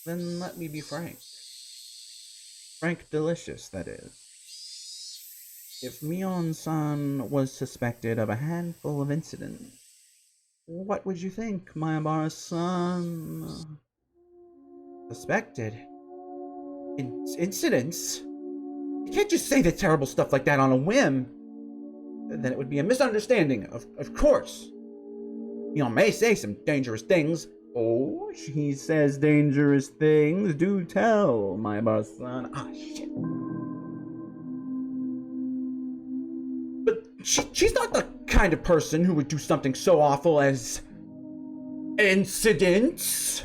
Then let me be frank. Frank Delicious, that is. If Mion-san was suspected of a handful of incidents, what would you think, Mayabara-san? Suspected? Incidents? You can't just say the terrible stuff like that on a whim. Then it would be a misunderstanding, of course. Mion may say some dangerous things. Oh, she says dangerous things. Do tell, Mayabara-san. Ah, shit. But she's not the kind of person who would do something so awful as... incidents.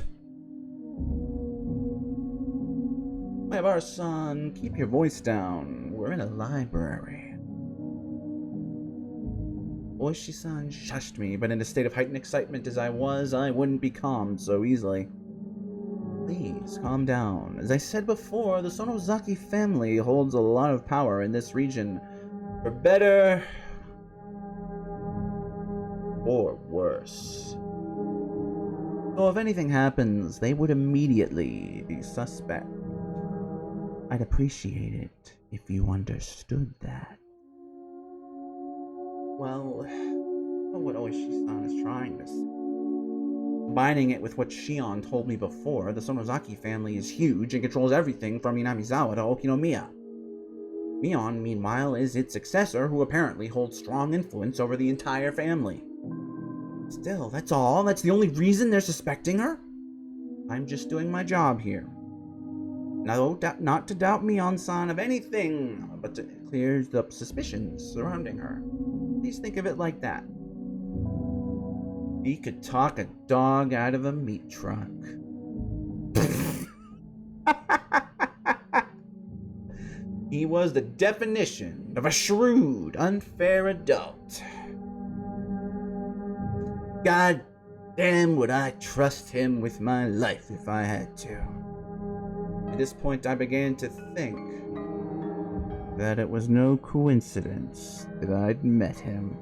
Mayabara-san, keep your voice down. We're in a library. Oishi-san shushed me, but in a state of heightened excitement as I was, I wouldn't be calmed so easily. Please, calm down. As I said before, the Sonozaki family holds a lot of power in this region. For better... or worse. So if anything happens, they would immediately be suspect. I'd appreciate it if you understood that. Well, I know what Oishi-san is trying to say. Combining it with what Shion told me before, the Sonozaki family is huge and controls everything from Inamizawa to Okinomiya. Mion, meanwhile, is its successor, who apparently holds strong influence over the entire family. Still, that's all? That's the only reason they're suspecting her? I'm just doing my job here. No, not to doubt Mion-san of anything, but to clear up suspicions surrounding her. Please think of it like that. He could talk a dog out of a meat truck. He was the definition of a shrewd, unfair adult. God damn, would I trust him with my life if I had to. At this point, I began to think that it was no coincidence that I'd met him.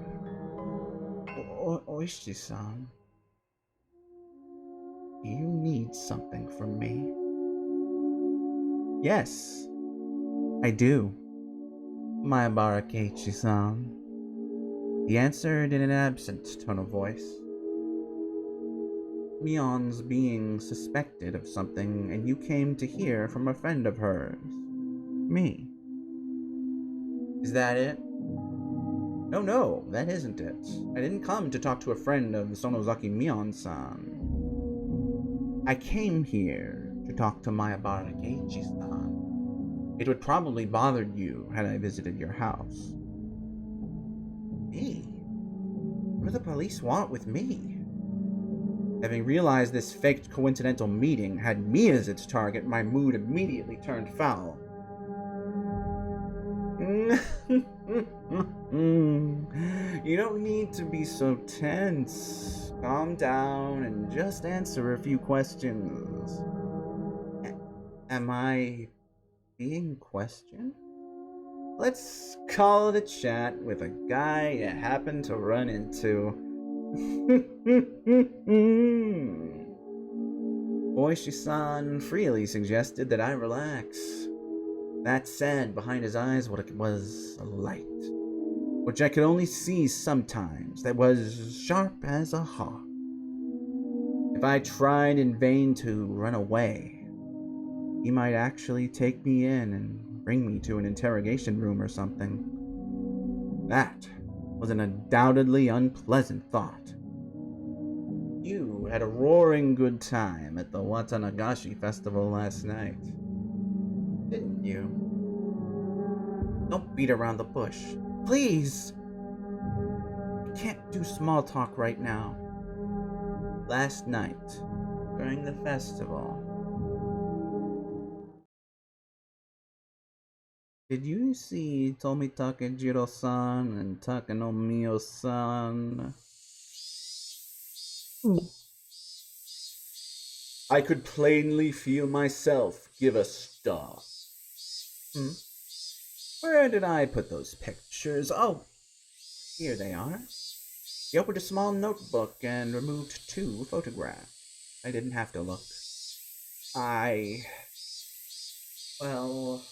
Ooishi-san, do you need something from me? Yes, I do, Higurashi-san. He answered in an absent tone of voice. Mion's being suspected of something, and you came to hear from a friend of hers. Me. Is that it? No, that isn't it. I didn't come to talk to a friend of Sonozaki Mion-san. I came here to talk to Higurashi-san. It would probably bother you had I visited your house. Me? What do the police want with me? Having realized this faked coincidental meeting had me as its target, my mood immediately turned foul. You don't need to be so tense. Calm down and just answer a few questions. Am I being questioned? Let's call it a chat with a guy you happen to run into. Ooishi-san freely suggested that I relax. That said, behind his eyes was a light, which I could only see sometimes, that was sharp as a hawk. If I tried in vain to run away, he might actually take me in and bring me to an interrogation room or something. That was an undoubtedly unpleasant thought. You had a roaring good time at the Watanagashi festival last night, didn't you? Don't beat around the bush. Please! I can't do small talk right now. Last night, during the festival, did you see Tokutuber-san and Takanomiyo-san? I could plainly feel myself give a stop. Where did I put those pictures? Oh, here they are. He opened a small notebook and removed 2 photographs. I didn't have to look. Well,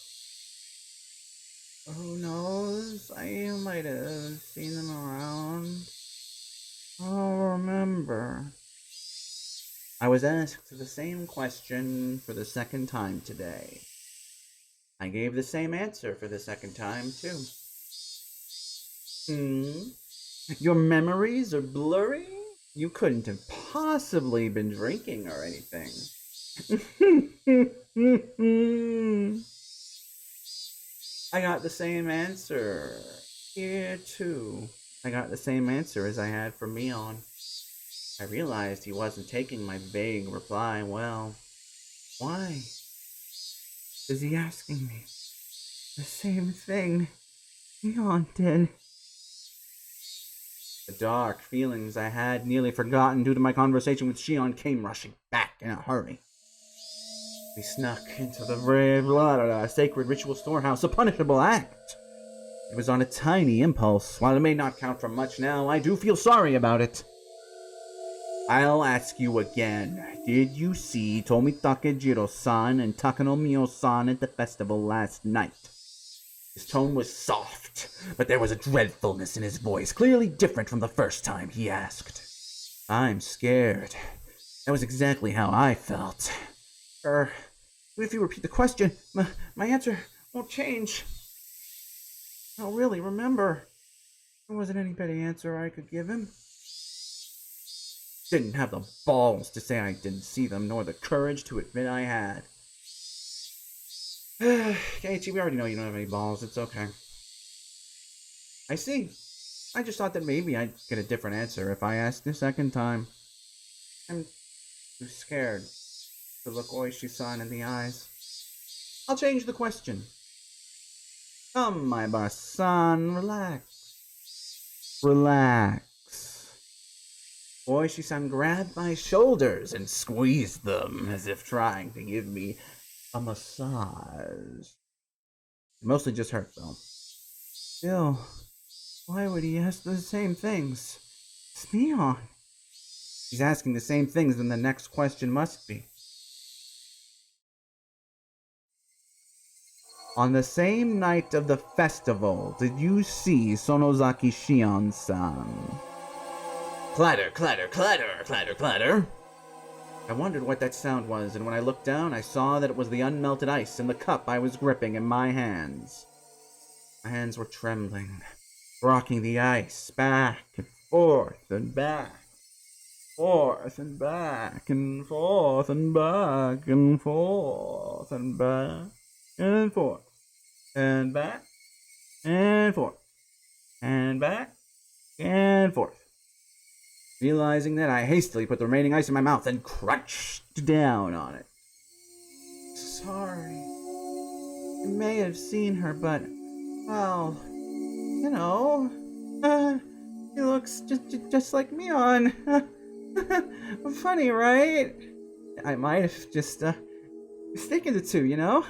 who knows? I might have seen them around. I don't remember. I was asked the same question for the second time today. I gave the same answer for the second time, too. Your memories are blurry? You couldn't have possibly been drinking or anything. I got the same answer here, too. I got the same answer as I had for Mion. I realized he wasn't taking my vague reply well. Why is he asking me the same thing Mion did? The dark feelings I had nearly forgotten due to my conversation with Shion came rushing back in a hurry. We snuck into the sacred ritual storehouse, a punishable act. It was on a tiny impulse. While it may not count for much now, I do feel sorry about it. I'll ask you again. Did you see Tokutuber-san and Takanomiyo-san at the festival last night? His tone was soft, but there was a dreadfulness in his voice, clearly different from the first time he asked. I'm scared. That was exactly how I felt. If you repeat the question, my answer won't change. I don't really remember. There wasn't any better answer I could give him. Didn't have the balls to say I didn't see them, nor the courage to admit I had. Keiichi, we already know you don't have any balls. It's okay. I see. I just thought that maybe I'd get a different answer if I asked a second time. I'm too scared to look Ooishi-san in the eyes. I'll change the question. Come, my boss-san, relax. Relax. Ooishi-san grabbed my shoulders and squeezed them as if trying to give me a massage. It mostly just hurt, though. Still, why would he ask the same things? It's mion. He's asking the same things, then the next question must be. On the same night of the festival, did you see Sonozaki Shion-san? Clatter, clatter, clatter, clatter, clatter. I wondered what that sound was, and when I looked down, I saw that it was the unmelted ice in the cup I was gripping in my hands. My hands were trembling, rocking the ice back and forth and back, forth and back and forth and back and forth and back and forth and back and forth and back and forth. Realizing that, I hastily put the remaining ice in my mouth and crunched down on it. Sorry. You may have seen her, but, well, you know, he looks just like Mion. Funny, right? I might have just, mistaken the two, you know?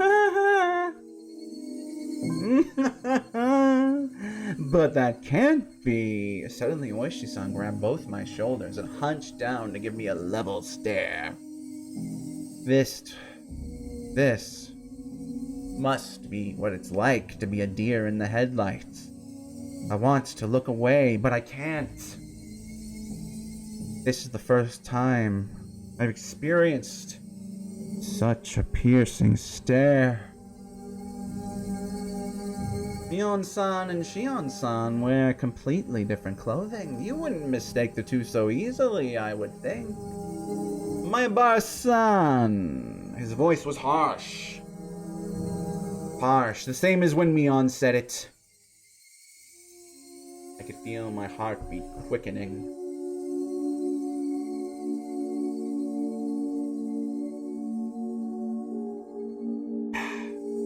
But that can't be. Suddenly, Ooishi-san grabbed both my shoulders and hunched down to give me a level stare. This must be what it's like to be a deer in the headlights. I want to look away, but I can't. This is the first time I've experienced such a piercing stare. Mion-san and Shion-san wear completely different clothing. You wouldn't mistake the two so easily, I would think. My bar-san! His voice was harsh. Harsh, the same as when Mion said it. I could feel my heartbeat quickening.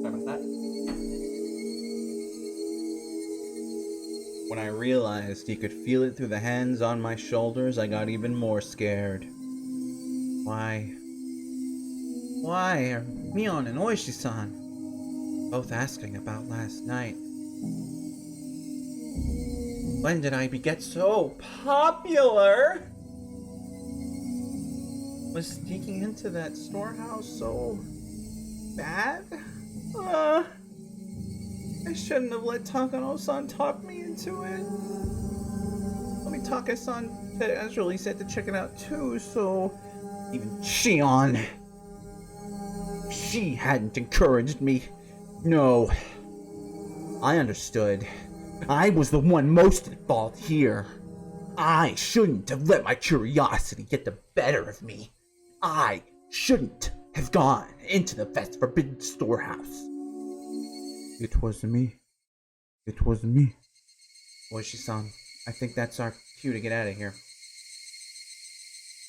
Sorry about that. When I realized he could feel it through the hands on my shoulders, I got even more scared. Why are Mion and Ooishi-san both asking about last night? When did I get so popular? Was sneaking into that storehouse so bad? I shouldn't have let Takano-san talk me into it. Take-san actually said to check it out too, so even Shion, she hadn't encouraged me. No, I understood. I was the one most at fault here. I shouldn't have let my curiosity get the better of me. I shouldn't have gone into the forbidden storehouse. It was me. It was me. Ooishi-san, I think that's our cue to get out of here.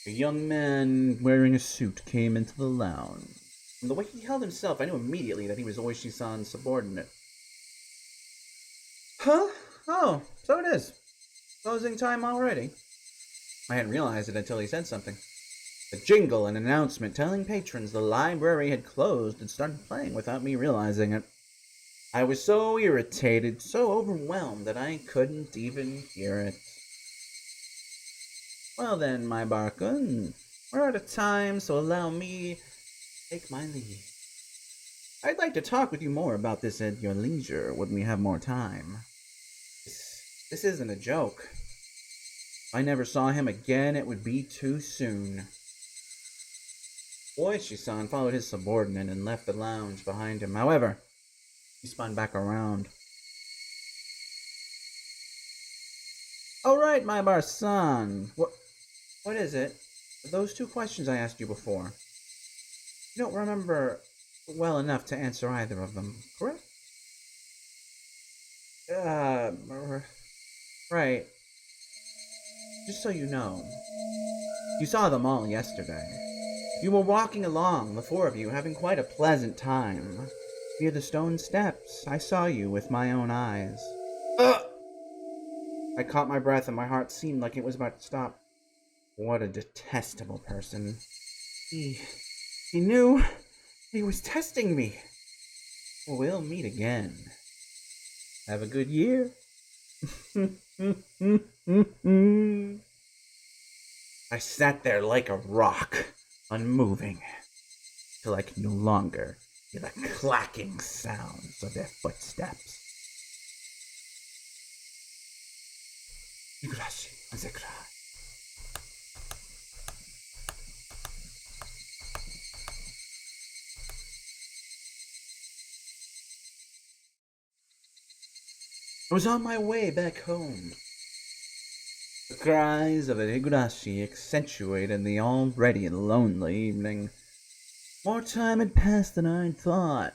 A young man wearing a suit came into the lounge. From the way he held himself, I knew immediately that he was Ooishi-san's subordinate. Huh? Oh, so it is. Closing time already. I hadn't realized it until he said something. A jingle, an announcement telling patrons the library had closed and started playing without me realizing it. I was so irritated, so overwhelmed that I couldn't even hear it. Well then, my Barkun, we're out of time, so allow me to take my leave. I'd like to talk with you more about this at your leisure when we have more time. This isn't a joke. If I never saw him again, it would be too soon. Ooishi-san followed his subordinate and left the lounge behind him. However, he spun back around. Alright, my bar-san. What is it? Those two questions I asked you before. You don't remember well enough to answer either of them, correct? Right. Just so you know, you saw them all yesterday. You were walking along, the four of you, having quite a pleasant time. Near the stone steps, I saw you with my own eyes. Ugh! I caught my breath and my heart seemed like it was about to stop. What a detestable person. He knew he was testing me. We'll meet again. Have a good year. I sat there like a rock, unmoving, till I could no longer hear the clacking sounds of their footsteps. Higurashi When They Cry. I was on my way back home. The cries of a Higurashi accentuated the already lonely evening. More time had passed than I'd thought.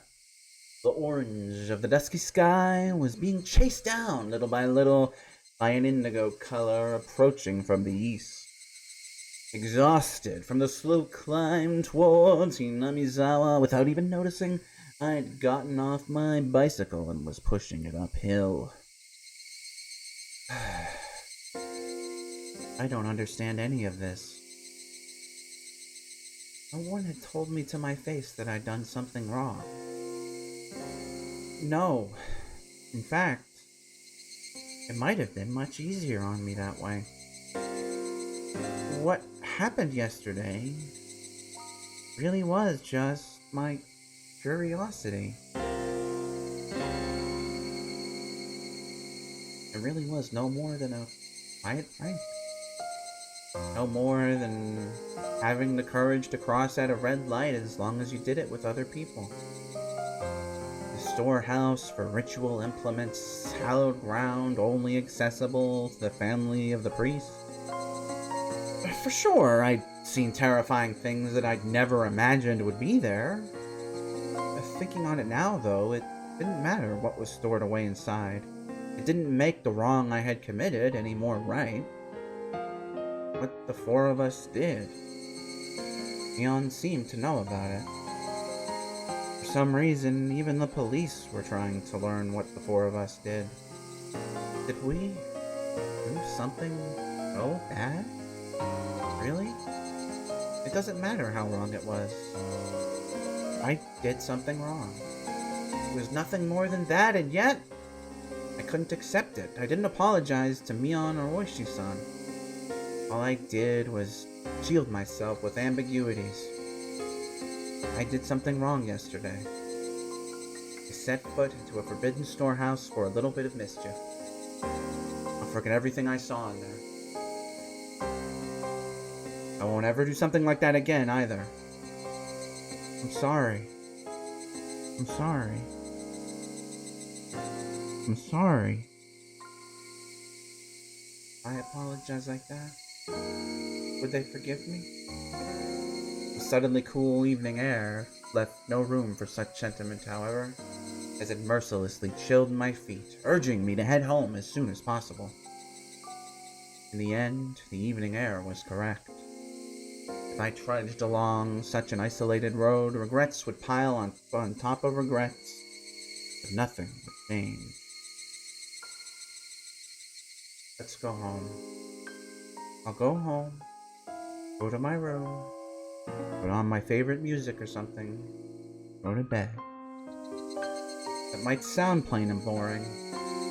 The orange of the dusky sky was being chased down little by little by an indigo color approaching from the east. Exhausted from the slow climb towards Hinamizawa, without even noticing, I'd gotten off my bicycle and was pushing it uphill. I don't understand any of this. No one had told me to my face that I'd done something wrong. No. In fact, it might have been much easier on me that way. What happened yesterday really was just my curiosity. It really was no more than a quiet prank. No more than having the courage to cross at a red light as long as you did it with other people. The storehouse for ritual implements, hallowed ground only accessible to the family of the priest. For sure, I'd seen terrifying things that I'd never imagined would be there. Thinking on it now, though, it didn't matter what was stored away inside. It didn't make the wrong I had committed any more right. What the four of us did. Mion seemed to know about it. For some reason, even the police were trying to learn what the four of us did. Did we do something so bad? Really? It doesn't matter how wrong it was. I did something wrong. It was nothing more than that, and yet I couldn't accept it. I didn't apologize to Mion or Ooishi-san. All I did was shield myself with ambiguities. I did something wrong yesterday. I set foot into a forbidden storehouse for a little bit of mischief. I'll forget everything I saw in there. I won't ever do something like that again, either. I'm sorry. I'm sorry. I'm sorry. I apologize like that. Would they forgive me? The suddenly cool evening air left no room for such sentiment, however, as it mercilessly chilled my feet, urging me to head home as soon as possible. In the end, the evening air was correct. If I trudged along such an isolated road, regrets would pile on top of regrets, but nothing would change. Let's go home. I'll go home, go to my room, put on my favorite music or something, go to bed. That might sound plain and boring,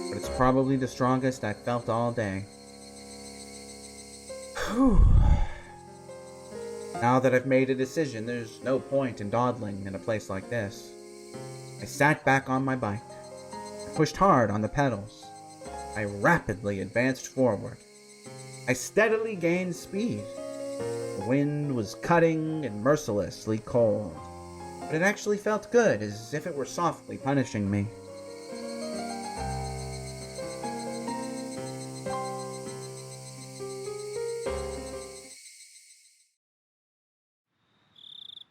but it's probably the strongest I've felt all day. Whew. Now that I've made a decision, there's no point in dawdling in a place like this. I sat back on my bike. I pushed hard on the pedals. I rapidly advanced forward. I steadily gained speed. The wind was cutting and mercilessly cold, but it actually felt good, as if it were softly punishing me.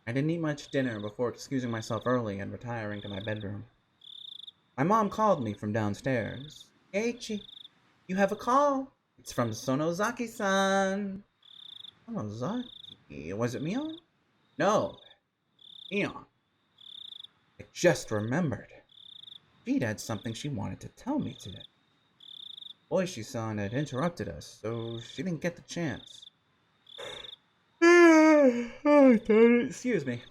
I didn't eat much dinner before excusing myself early and retiring to my bedroom. My mom called me from downstairs. "Eiichi, You have a call. It's from Sonozaki-san. Sonozaki? Was it Mion? No, Mion. I just remembered. She'd had something she wanted to tell me today. Ooishi-san had interrupted us, so she didn't get the chance. Oh, darn it. Excuse me.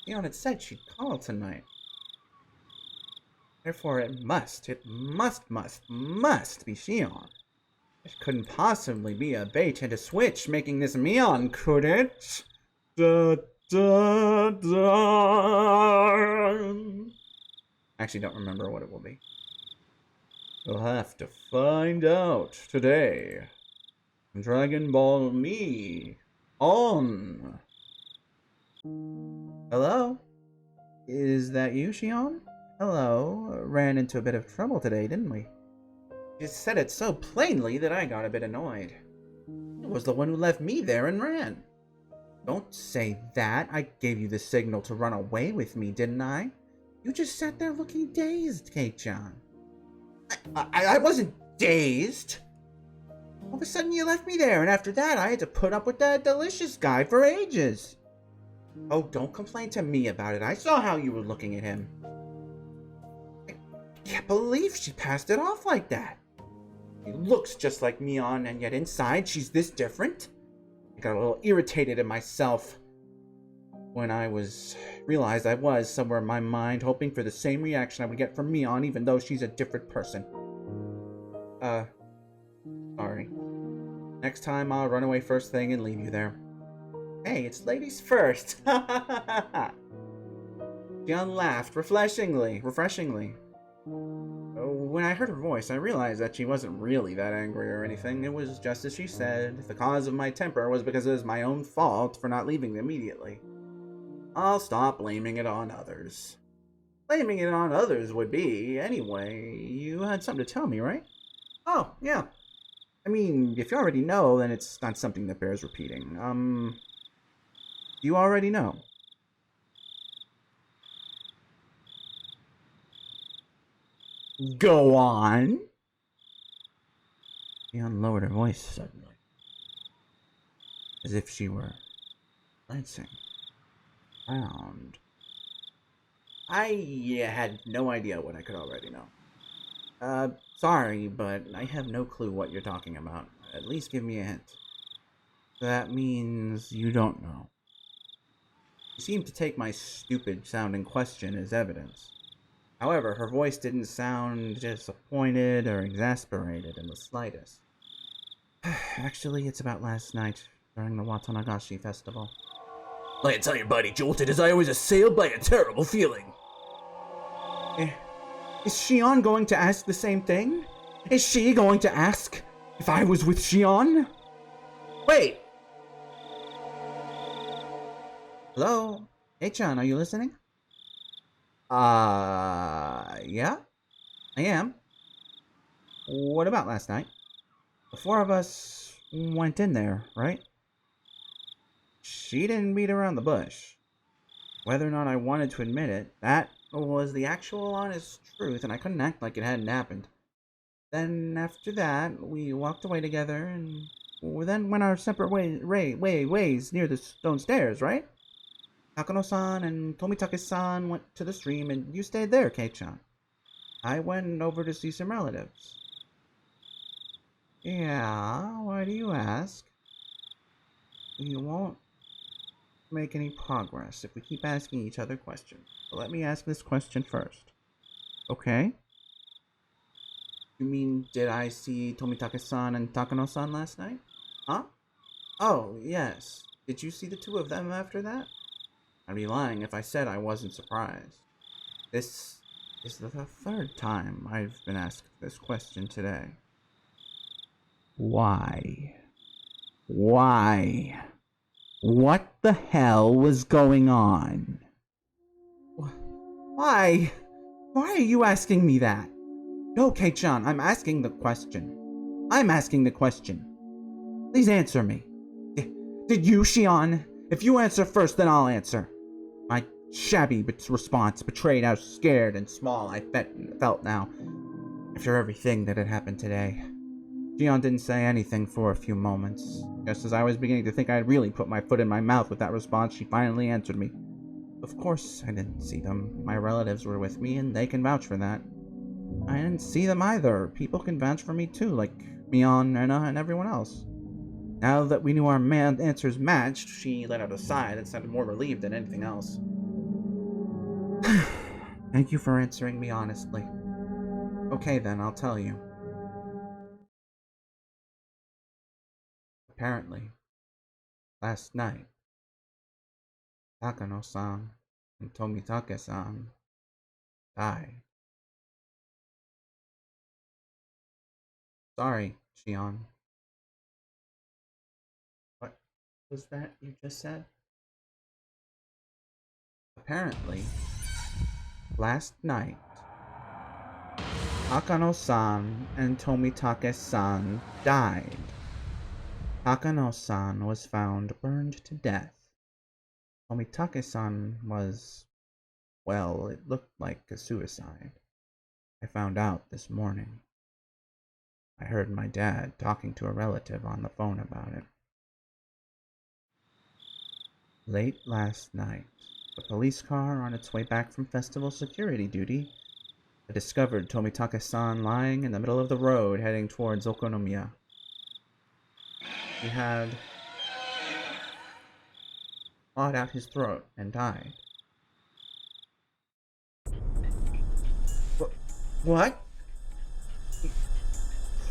Mion had said she'd call tonight. Therefore it must be Shion. It couldn't possibly be a bait and a switch making this Mion, could it? Da, da, da. Actually, don't remember what it will be. We'll have to find out today. Dragon Ball Me on. Hello? Is that you, Shion? Hello. Ran into a bit of trouble today, didn't we? You said it so plainly that I got a bit annoyed. It was the one who left me there and ran. Don't say that. I gave you the signal to run away with me, didn't I? You just sat there looking dazed, Kei-chan. I wasn't dazed. All of a sudden you left me there, and after that I had to put up with that delicious guy for ages. Oh, don't complain to me about it. I saw how you were looking at him. I can't believe she passed it off like that. She looks just like Mion, and yet inside she's this different. I got a little irritated at myself when I realized I was somewhere in my mind hoping for the same reaction I would get from Mion, even though she's a different person. Sorry. Next time I'll run away first thing and leave you there. Hey, it's ladies first. Jian laughed refreshingly. When I heard her voice, I realized that she wasn't really that angry or anything. It was just as she said. The cause of my temper was because it was my own fault for not leaving immediately. I'll stop blaming it on others. Blaming it on others would be, anyway, you had something to tell me, right? Oh, yeah. I mean, if you already know, then it's not something that bears repeating. You already know. Go on. Mion lowered her voice suddenly, as if she were glancing around. I had no idea what I could already know. Sorry, but I have no clue what you're talking about. At least give me a hint. That means you don't know. You seem to take my stupid-sounding question as evidence. However, her voice didn't sound disappointed or exasperated in the slightest. Actually, it's about last night, during the Watanagashi festival. I can tell your body jolted as I was assailed by a terrible feeling. Is Shion going to ask the same thing? Is she going to ask if I was with Shion? Wait! Hello? Hey-chan, are you listening? Yeah? I am. What about last night? The four of us went in there, right? She didn't beat around the bush. Whether or not I wanted to admit it, that was the actual honest truth, and I couldn't act like it hadn't happened. Then, after that, we walked away together, and we then went our separate ways near the stone stairs, right? Takano-san and Tomitake-san went to the stream, and you stayed there, Kei-chan. I went over to see some relatives. Yeah, why do you ask? We won't make any progress if we keep asking each other questions. So let me ask this question first. Okay? You mean, did I see Tomitake-san and Takano-san last night? Huh? Oh, yes. Did you see the two of them after that? I'd be lying if I said I wasn't surprised. This is the third time I've been asked this question today. Why? Why? What the hell was going on? Why? Why are you asking me that? No, Kei-chan, I'm asking the question. I'm asking the question. Please answer me. Did you, Shion? If you answer first, then I'll answer. My shabby response betrayed how scared and small I felt now. After everything that had happened today, Gion didn't say anything for a few moments. Just as I was beginning to think I had really put my foot in my mouth with that response, she finally answered me. Of course, I didn't see them. My relatives were with me, and they can vouch for that. I didn't see them either. People can vouch for me too, like Mion, Erna, and everyone else. Now that we knew our answers matched, she let out a sigh that sounded more relieved than anything else. Thank you for answering me honestly. Okay then, I'll tell you. Apparently, last night, Takano-san and Tomitake-san died. Sorry, Shion. What was that you just said? Apparently, last night, Takano-san and Tomitake-san died. Takano-san was found burned to death. Tomitake-san was, well, it looked like a suicide. I found out this morning. I heard my dad talking to a relative on the phone about it. Late last night, a police car on its way back from festival security duty had discovered Tomitake-san lying in the middle of the road heading towards Okonomiya. He had clawed out his throat and died. What? He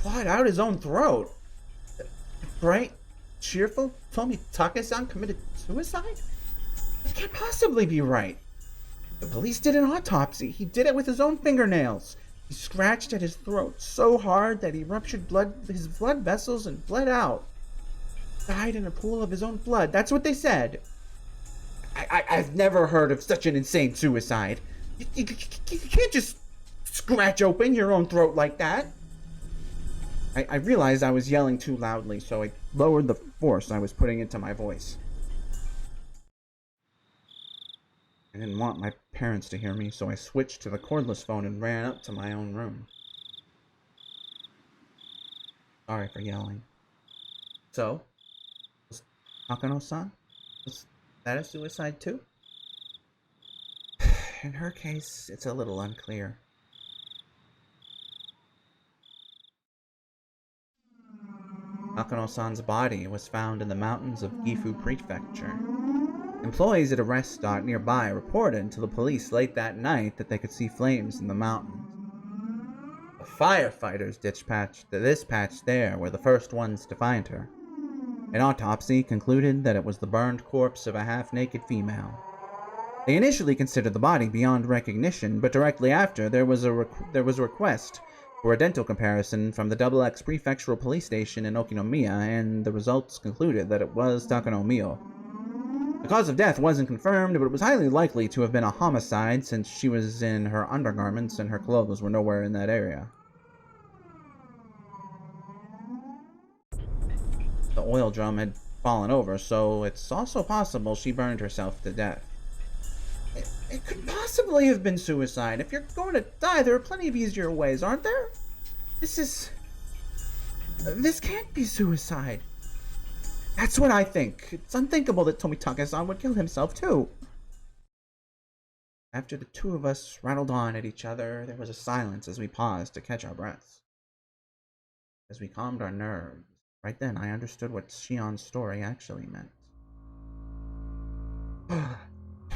clawed out his own throat? Bright, cheerful Tomitake-san committed suicide? That can't possibly be right. The police did an autopsy. He did it with his own fingernails. He scratched at his throat so hard that he ruptured his blood vessels and bled out. Died in a pool of his own blood. That's what they said. I've never heard of such an insane suicide. You can't just scratch open your own throat like that. I realized I was yelling too loudly, so I lowered the force I was putting into my voice. I didn't want my parents to hear me, so I switched to the cordless phone and ran up to my own room. Sorry for yelling. So, was Takano-san? Was that a suicide too? In her case, it's a little unclear. Takano-san's body was found in the mountains of Gifu Prefecture. Employees at a rest stop nearby reported to the police late that night that they could see flames in the mountains. The firefighters dispatched there were the first ones to find her. An autopsy concluded that it was the burned corpse of a half-naked female. They initially considered the body beyond recognition, but directly after there was a request for a dental comparison from the XX Prefectural Police Station in Okinomiya, and the results concluded that it was Takano Mio. The cause of death wasn't confirmed, but it was highly likely to have been a homicide since she was in her undergarments and her clothes were nowhere in that area. The oil drum had fallen over, so it's also possible she burned herself to death. It could possibly have been suicide. If you're going to die, there are plenty of easier ways, aren't there? This can't be suicide. That's what I think. It's unthinkable that Tomitake-san would kill himself, too. After the two of us rattled on at each other, there was a silence as we paused to catch our breaths. As we calmed our nerves, right then I understood what Shion's story actually meant.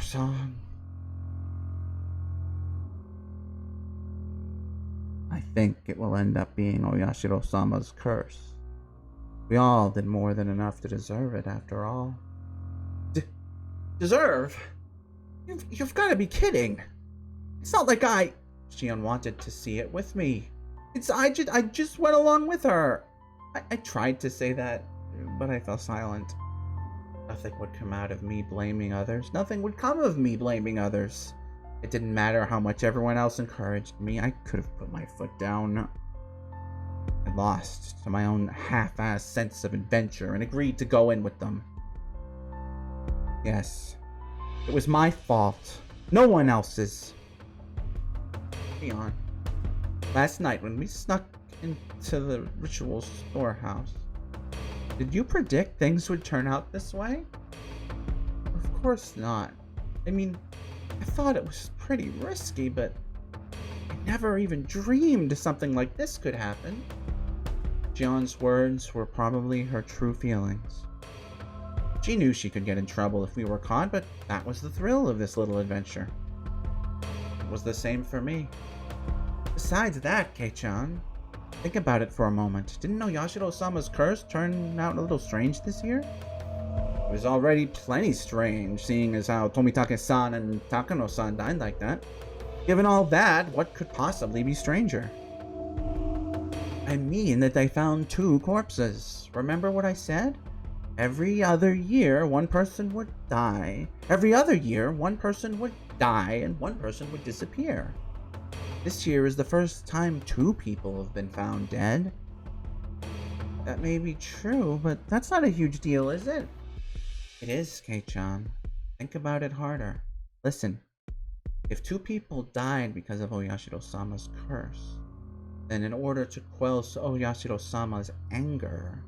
Song. I think it will end up being Oyashiro-sama's curse. We all did more than enough to deserve it, after all. Deserve? You've got to be kidding. It's not like Shion wanted to see it with me. I just went along with her. I tried to say that, but I fell silent. Nothing would come out of me blaming others. Nothing would come of me blaming others. It didn't matter how much everyone else encouraged me. I could have put my foot down. I lost to my own half-assed sense of adventure and agreed to go in with them. Yes, it was my fault. No one else's. Shion, Last night when we snuck into the ritual storehouse, did you predict things would turn out this way? Of course not. I mean, I thought it was pretty risky, but I never even dreamed something like this could happen. Gion's words were probably her true feelings. She knew she could get in trouble if we were caught, but that was the thrill of this little adventure. It was the same for me. Besides that, Kei-chan, think about it for a moment. Didn't Yashiro-sama's curse turn out a little strange this year? It was already plenty strange, seeing as how Tomitake-san and Takano-san died like that. Given all that, what could possibly be stranger? I mean that they found 2 corpses. Remember what I said? Every other year, one person would die. Every other year, one person would die and one person would disappear. This year is the first time 2 people have been found dead. That may be true, but that's not a huge deal, is it? It is, Kei-chan. Think about it harder. Listen, if 2 people died because of Oyashiro-sama's curse, then in order to quell Oyashiro-sama's anger,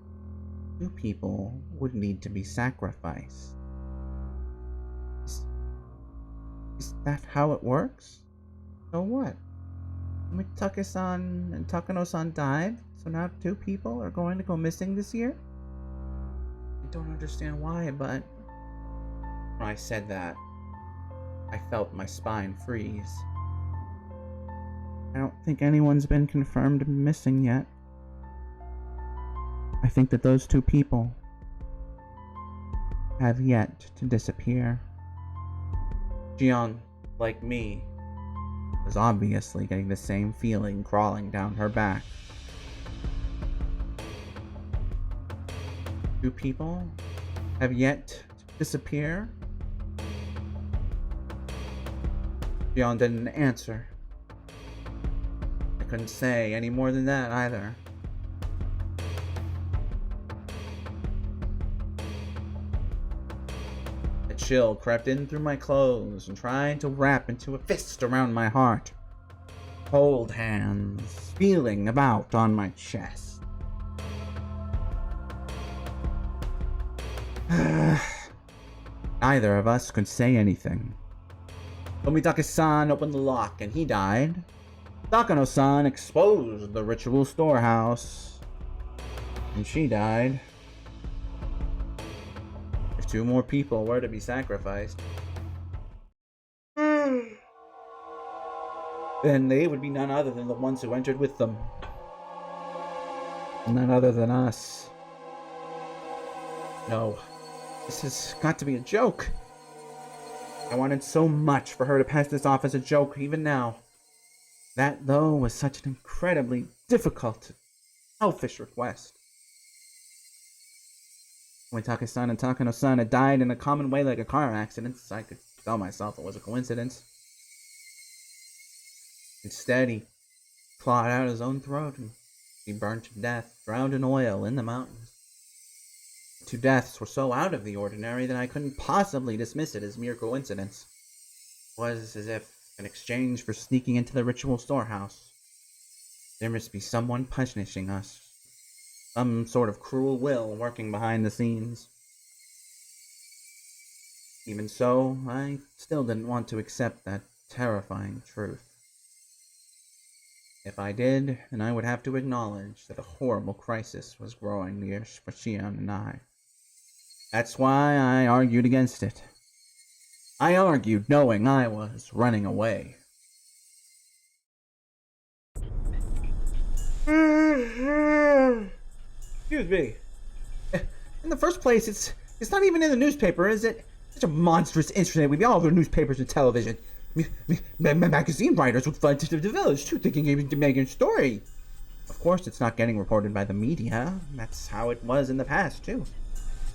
2 people would need to be sacrificed. Is that how it works? So what? Mitake-san and Takano-san died, so now 2 people are going to go missing this year? I don't understand why, but when I said that, I felt my spine freeze. I don't think anyone's been confirmed missing yet. I think that those 2 people have yet to disappear. Gion, like me, was obviously getting the same feeling crawling down her back. 2 people have yet to disappear? Gion didn't answer. I couldn't say any more than that either. A chill crept in through my clothes and tried to wrap into a fist around my heart. Cold hands feeling about on my chest. Neither of us could say anything. Tomitake-san opened the lock and he died. Takano-san exposed the ritual storehouse and she died. If 2 more people were to be sacrificed, then they would be none other than the ones who entered with them. None other than us. No, this has got to be a joke. I wanted so much for her to pass this off as a joke, even now. That, though, was such an incredibly difficult, selfish request. When Take-san and Takano-san had died in a common way like a car accident, I could tell myself it was a coincidence. Instead, he clawed out his own throat and he burned to death, drowned in oil in the mountains. The 2 deaths were so out of the ordinary that I couldn't possibly dismiss it as mere coincidence. It was as if, in exchange for sneaking into the ritual storehouse, there must be someone punishing us. Some sort of cruel will working behind the scenes. Even so, I still didn't want to accept that terrifying truth. If I did, then I would have to acknowledge that a horrible crisis was growing near Shion and I. That's why I argued against it. I argued knowing I was running away. Excuse me. In the first place, it's not even in the newspaper, is it? Such a monstrous incident with all the newspapers and television. Magazine writers would flood to the village too, thinking to make a story. Of course, it's not getting reported by the media. That's how it was in the past, too.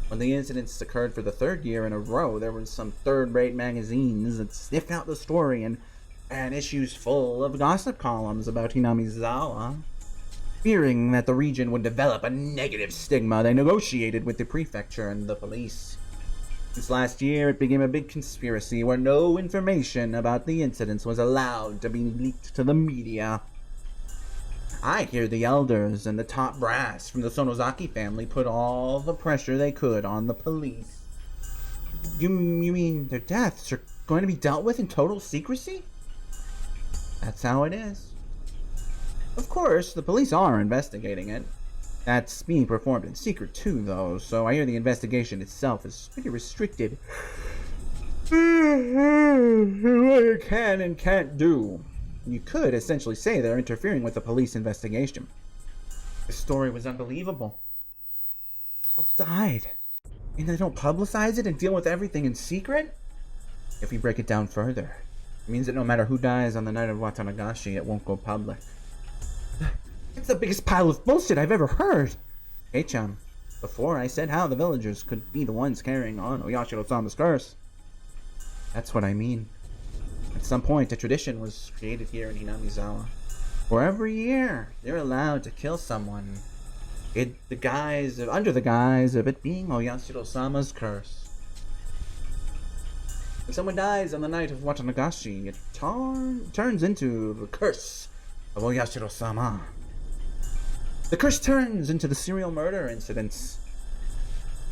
When the incidents occurred for the 3rd year in a row, there were some third-rate magazines that sniffed out the story and issues full of gossip columns about Hinamizawa. Fearing that the region would develop a negative stigma, they negotiated with the prefecture and the police. This last year, it became a big conspiracy where no information about the incidents was allowed to be leaked to the media. I hear the elders and the top brass from the Sonozaki family put all the pressure they could on the police. You mean their deaths are going to be dealt with in total secrecy? That's how it is. Of course, the police are investigating it. That's being performed in secret too, though, so I hear the investigation itself is pretty restricted. What it can and can't do. You could essentially say they're interfering with the police investigation. The story was unbelievable. People died. And they don't publicize it and deal with everything in secret? If we break it down further, it means that no matter who dies on the night of Watanagashi, it won't go public. It's the biggest pile of bullshit I've ever heard. Hey, chum. Before I said how the villagers could be the ones carrying on Oyashiro-sama's curse. That's what I mean. At some point, a tradition was created here in Hinamizawa, where every year they're allowed to kill someone under the guise of it being Oyashiro-sama's curse. When someone dies on the night of Watanagashi, it turns into the curse of Oyashiro-sama. The curse turns into the serial murder incidents.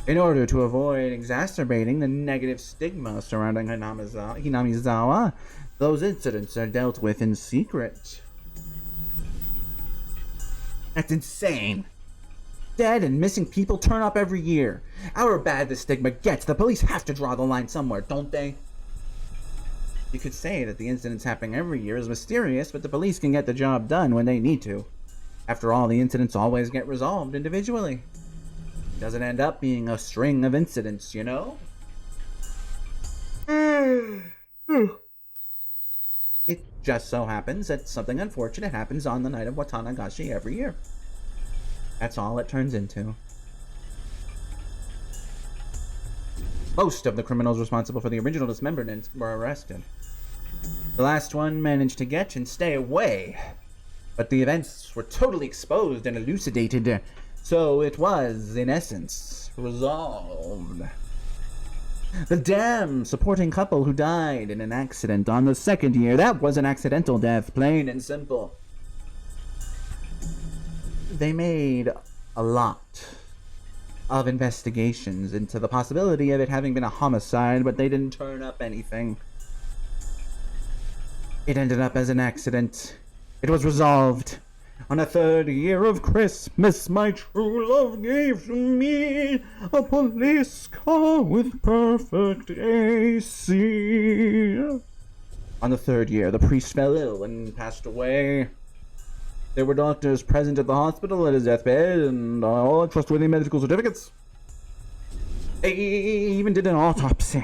In order to avoid exacerbating the negative stigma surrounding Hinamizawa, those incidents are dealt with in secret. That's insane. Dead and missing people turn up every year. However bad the stigma gets, the police have to draw the line somewhere, don't they? You could say that the incidents happening every year is mysterious, but the police can get the job done when they need to. After all, the incidents always get resolved individually. It doesn't end up being a string of incidents, you know? It just so happens that something unfortunate happens on the night of Watanagashi every year. That's all it turns into. Most of the criminals responsible for the original dismemberment were arrested. The last one managed to get and stay away, but the events were totally exposed and elucidated, so it was, in essence, resolved. The damn supporting couple who died in an accident on the second year, that was an accidental death, plain and simple. They made a lot of investigations into the possibility of it having been a homicide, but they didn't turn up anything. It ended up as an accident. It was resolved. On the third year of Christmas, my true love gave to me a police car with perfect AC. On the third year, the priest fell ill and passed away. There were doctors present at the hospital at his deathbed and all trustworthy medical certificates. They even did an autopsy.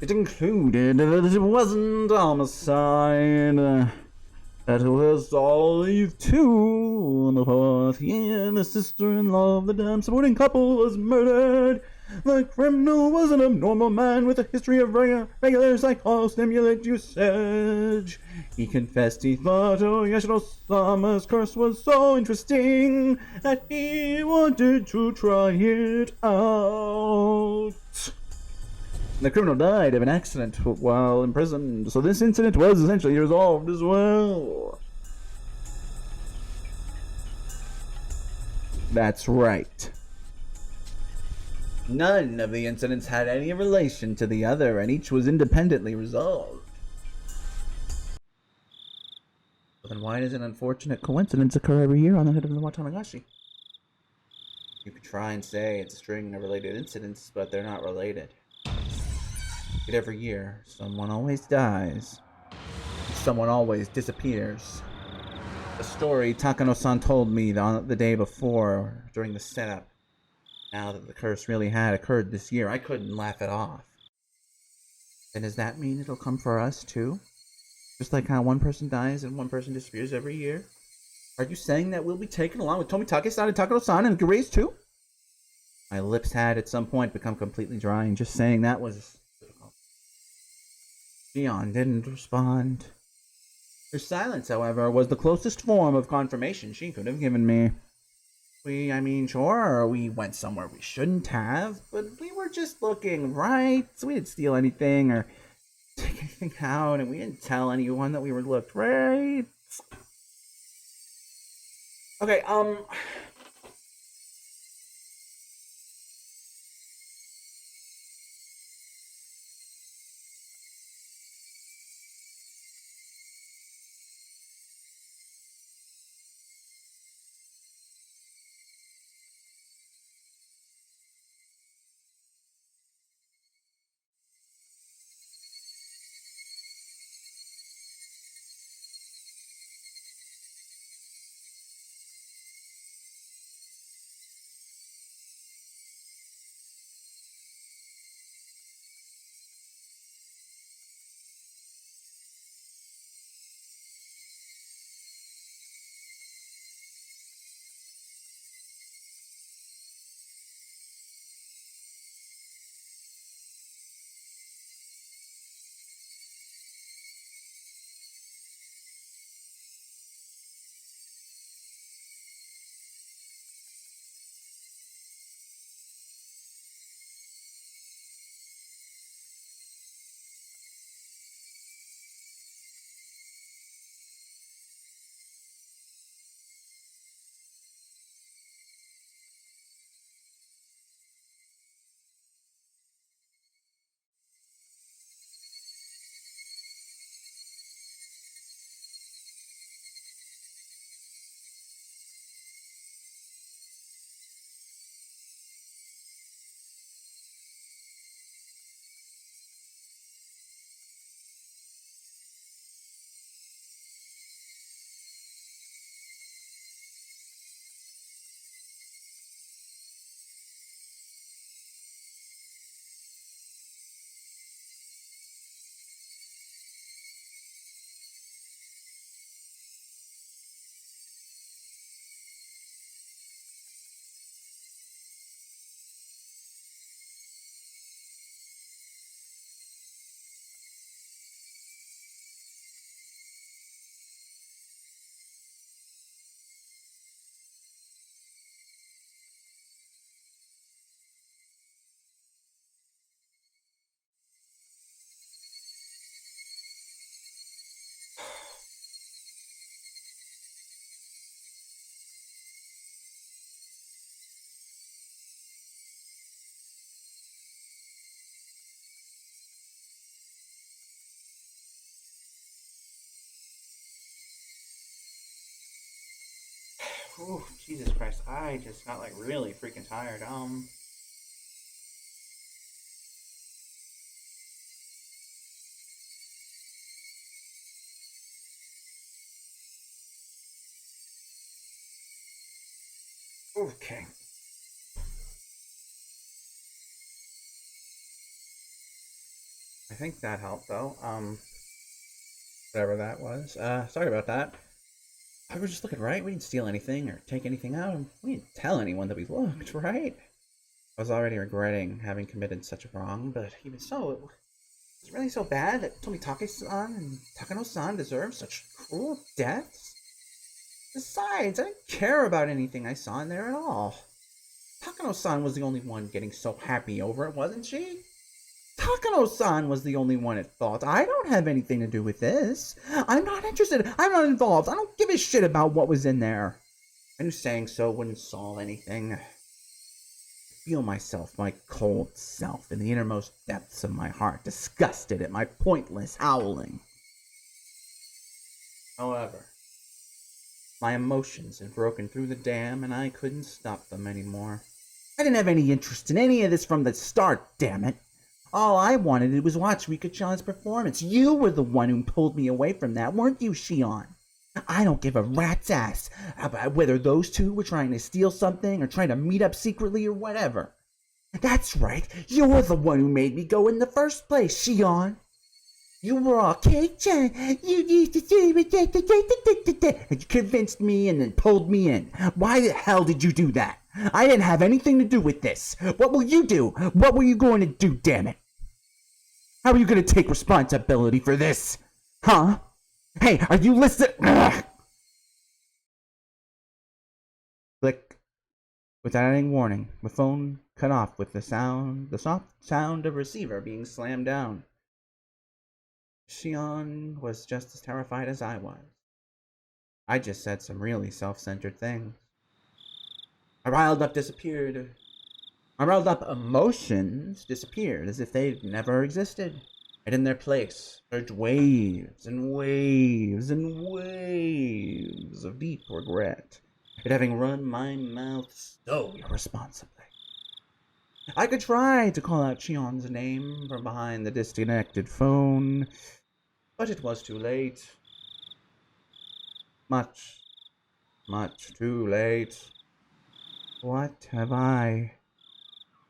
It included that it wasn't homicide. That it was all leave two. On the fourth year, the sister-in-law of the damn supporting couple was murdered. The criminal was an abnormal man with a history of regular psychostimulate usage. He confessed he thought Oyashiro-sama's curse was so interesting that he wanted to try it out. The criminal died of an accident while imprisoned, so this incident was essentially resolved as well. That's right. None of the incidents had any relation to the other, and each was independently resolved. But then why does an unfortunate coincidence occur every year on the night of the Watanagashi? You could try and say it's a string of related incidents, but they're not related. But every year, someone always dies. Someone always disappears. The story Takano-san told me the day before, during the setup, now that the curse really had occurred this year, I couldn't laugh it off. Then does that mean it'll come for us, too? Just like how one person dies and one person disappears every year? Are you saying that we'll be taken along with Tomitake-san and Takano-san and Guraise, too? My lips had at some point become completely dry, and just saying that was difficult. Mion didn't respond. Her silence, however, was the closest form of confirmation she could have given me. Sure, we went somewhere we shouldn't have, but we were just looking, right? So we didn't steal anything or take anything out, and we didn't tell anyone that we were looked, right? Okay, ooh, Jesus Christ, I just got like really freaking tired. Okay. I think that helped though. Whatever that was. Sorry about that. I was just looking, right? We didn't steal anything or take anything out. And we didn't tell anyone that we looked, right? I was already regretting having committed such a wrong, but even so, it was really so bad that Tomitake-san and Takano-san deserve such cruel deaths? Besides, I didn't care about anything I saw in there at all. Takano-san was the only one getting so happy over it, wasn't she? Takano-san was the only one at fault. I don't have anything to do with this. I'm not interested. I'm not involved. I don't give a shit about what was in there. I knew saying so wouldn't solve anything. I feel myself, my cold self, in the innermost depths of my heart, disgusted at my pointless howling. However, my emotions had broken through the dam and I couldn't stop them anymore. I didn't have any interest in any of this from the start, damn it. All I wanted to do was watch Rika-chan's performance. You were the one who pulled me away from that, weren't you, Shion? I don't give a rat's ass about whether those two were trying to steal something or trying to meet up secretly or whatever. That's right, you're the one who made me go in the first place, Shion. You were all Kate-chan. You used to say and you convinced me and then pulled me in. Why the hell did you do that? I didn't have anything to do with this. What will you do? What were you going to do, damn it? How are you going to take responsibility for this? Huh? Hey, are you listening? Click. Without any warning, the phone cut off with the soft sound of receiver being slammed down. Shion was just as terrified as I was. I just said some really self-centered things. My riled up emotions disappeared as if they'd never existed. And in their place surged waves and waves and waves of deep regret at having run my mouth so irresponsibly. I could try to call out Chion's name from behind the disconnected phone, but it was too late. Much, much too late. What have I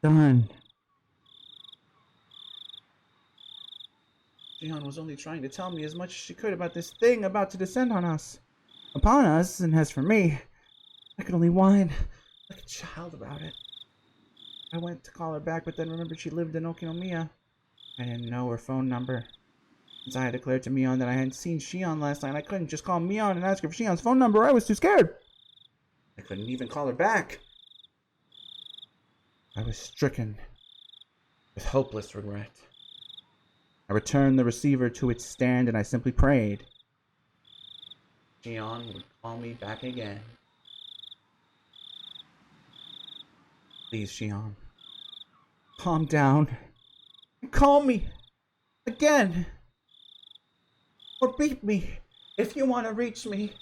done? Chion was only trying to tell me as much as she could about this thing about to descend upon us, and as for me, I could only whine like a child about it. I went to call her back, but then remembered she lived in Okinomiya. I didn't know her phone number. Since I had declared to Mion that I hadn't seen Shion last night, I couldn't just call Mion and ask her for Shion's phone number. I was too scared. I couldn't even call her back. I was stricken with hopeless regret. I returned the receiver to its stand and I simply prayed Shion would call me back again. Please, Shion, calm down and call me again. Or beat me if you want to reach me.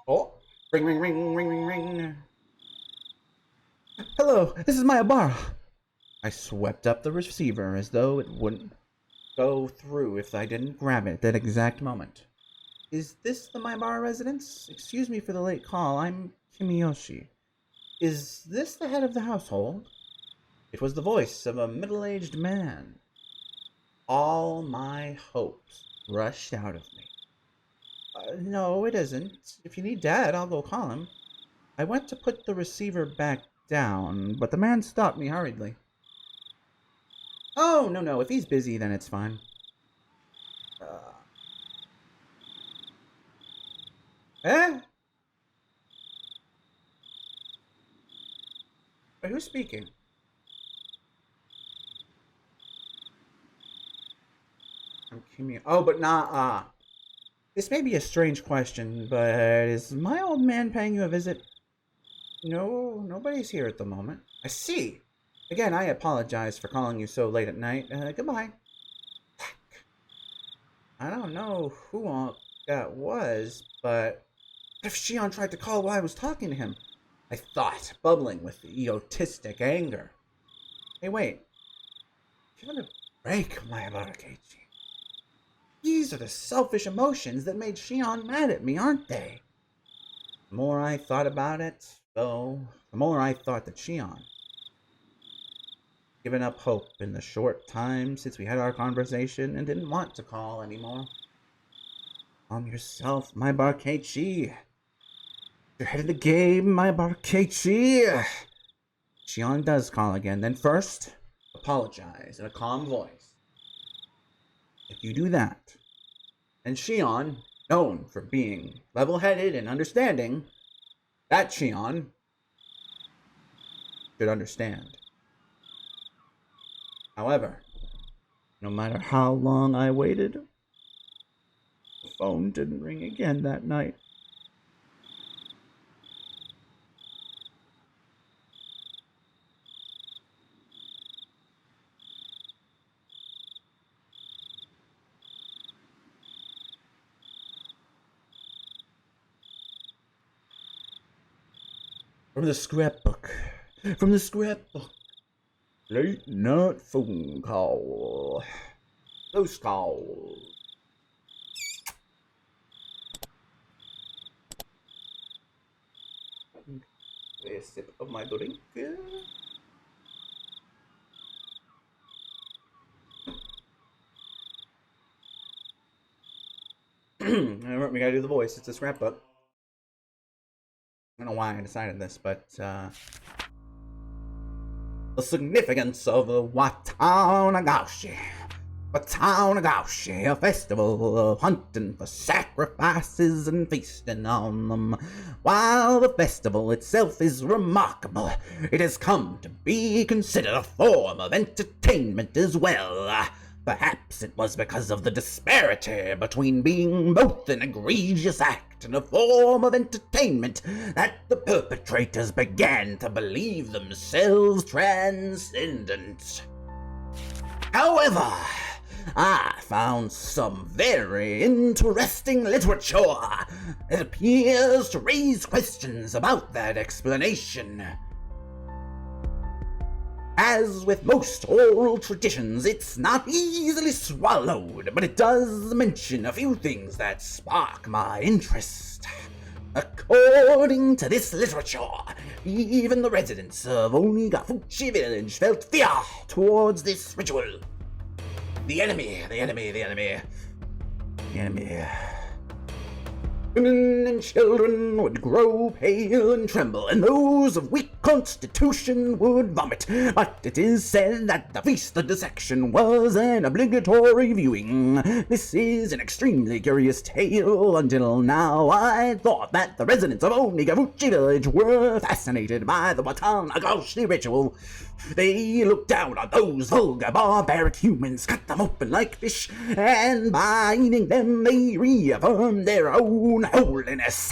Oh, ring, ring, ring, ring, ring, ring. Hello, this is Mayabara. I swept up the receiver as though it wouldn't go through if I didn't grab it at that exact moment. Is this the Mayabara residence? Excuse me for the late call. I'm Kimiyoshi. Is this the head of the household? It was the voice of a middle-aged man. All my hopes rushed out of me. No, it isn't. If you need Dad, I'll go call him. I went to put the receiver back down, but the man stopped me hurriedly. Oh, no, if he's busy, then it's fine. Eh? Wait, who's speaking? I'm Kimi. Oh, but nah, this may be a strange question, but is my old man paying you a visit? No, nobody's here at the moment. I see. Again, I apologize for calling you so late at night. Goodbye. I don't know who all that was, but what if Shion tried to call while I was talking to him? I thought, bubbling with egotistic anger. Hey, wait. Give it a break, Mayabara Keiichi. These are the selfish emotions that made Shion mad at me, aren't they? The more I thought about it, though, the more I thought that Shion, given up hope in the short time since we had our conversation and didn't want to call anymore. Calm yourself, Mayabara Keiichi. You're ahead of the game, Mayabara Keiichi. Shion does call again, then first, apologize in a calm voice. If you do that, then Shion, known for being level-headed and understanding, that Shion should understand. However, no matter how long I waited, the phone didn't ring again that night. From the scrapbook. Late night phone call. Close call. A sip of my drink. We gotta do the voice. It's a scrapbook. I don't know why I decided this, but the significance of the Watanagashi. Watanagashi, a festival of hunting for sacrifices and feasting on them. While the festival itself is remarkable, it has come to be considered a form of entertainment as well. Perhaps it was because of the disparity between being both an egregious act and a form of entertainment that the perpetrators began to believe themselves transcendent. However, I found some very interesting literature that appears to raise questions about that explanation. As with most oral traditions, it's not easily swallowed, but it does mention a few things that spark my interest. According to this literature, even the residents of Onagafuchi village felt fear towards this ritual. The enemy. Women and children would grow pale and tremble, and those of weak constitution would vomit. But it is said that the feast of dissection was an obligatory viewing. This is an extremely curious tale. Until now, I thought that the residents of Onagafuchi village were fascinated by the Watanagashi ritual. They looked down on those vulgar, barbaric humans, cut them open like fish, and by eating them they reaffirmed their own holiness.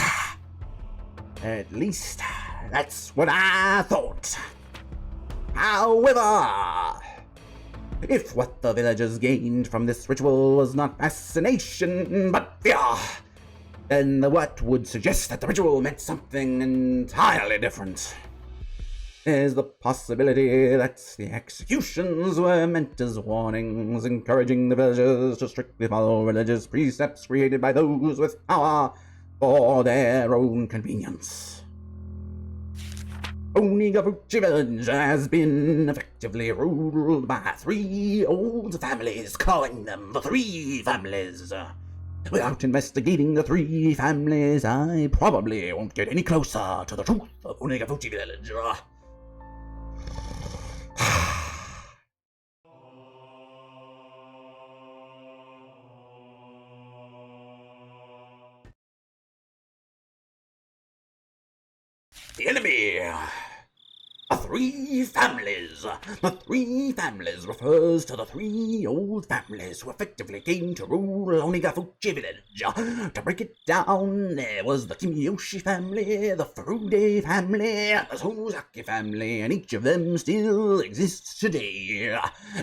At least, that's what I thought. However, if what the villagers gained from this ritual was not fascination, but fear, then what would suggest that the ritual meant something entirely different? There's the possibility that the executions were meant as warnings, encouraging the villagers to strictly follow religious precepts created by those with power for their own convenience. Onagafuchi village has been effectively ruled by 3 old families, calling them the 3 families. Without investigating the 3 families, I probably won't get any closer to the truth of Onagafuchi village. The enemy. The 3 families. The 3 families refers to the 3 old families who effectively came to rule Onagafuchi village. To break it down, there was the Kimiyoshi family, the Furude family, and the Sozaki family, and each of them still exists today.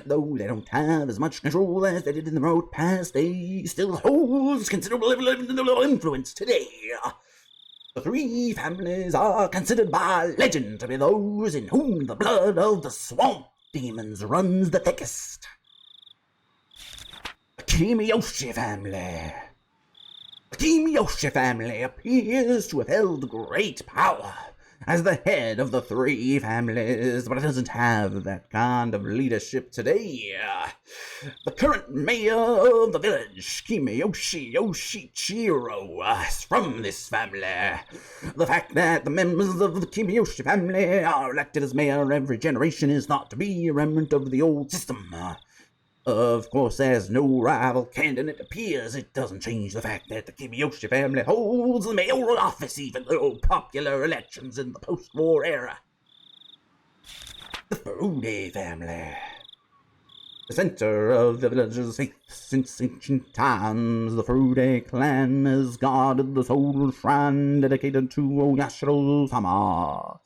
Though they don't have as much control as they did in the remote past, they still hold considerable influence today. The 3 families are considered by legend to be those in whom the blood of the swamp demons runs the thickest. The Kimiyoshi family. The Kimiyoshi family appears to have held great power as the head of the 3 families, but it doesn't have that kind of leadership today. The current mayor of the village, Kimiyoshi Yoshichiro, is from this family. The fact that the members of the Kimiyoshi family are elected as mayor every generation is thought to be a remnant of the old system. Of course, as no rival candidate appears, it doesn't change the fact that the Kimiyoshi family holds the mayoral office even though popular elections in the post-war era. The Furude family. The center of the village's faith since ancient times, the Furude clan has guarded the sole shrine dedicated to Oyashiro-sama.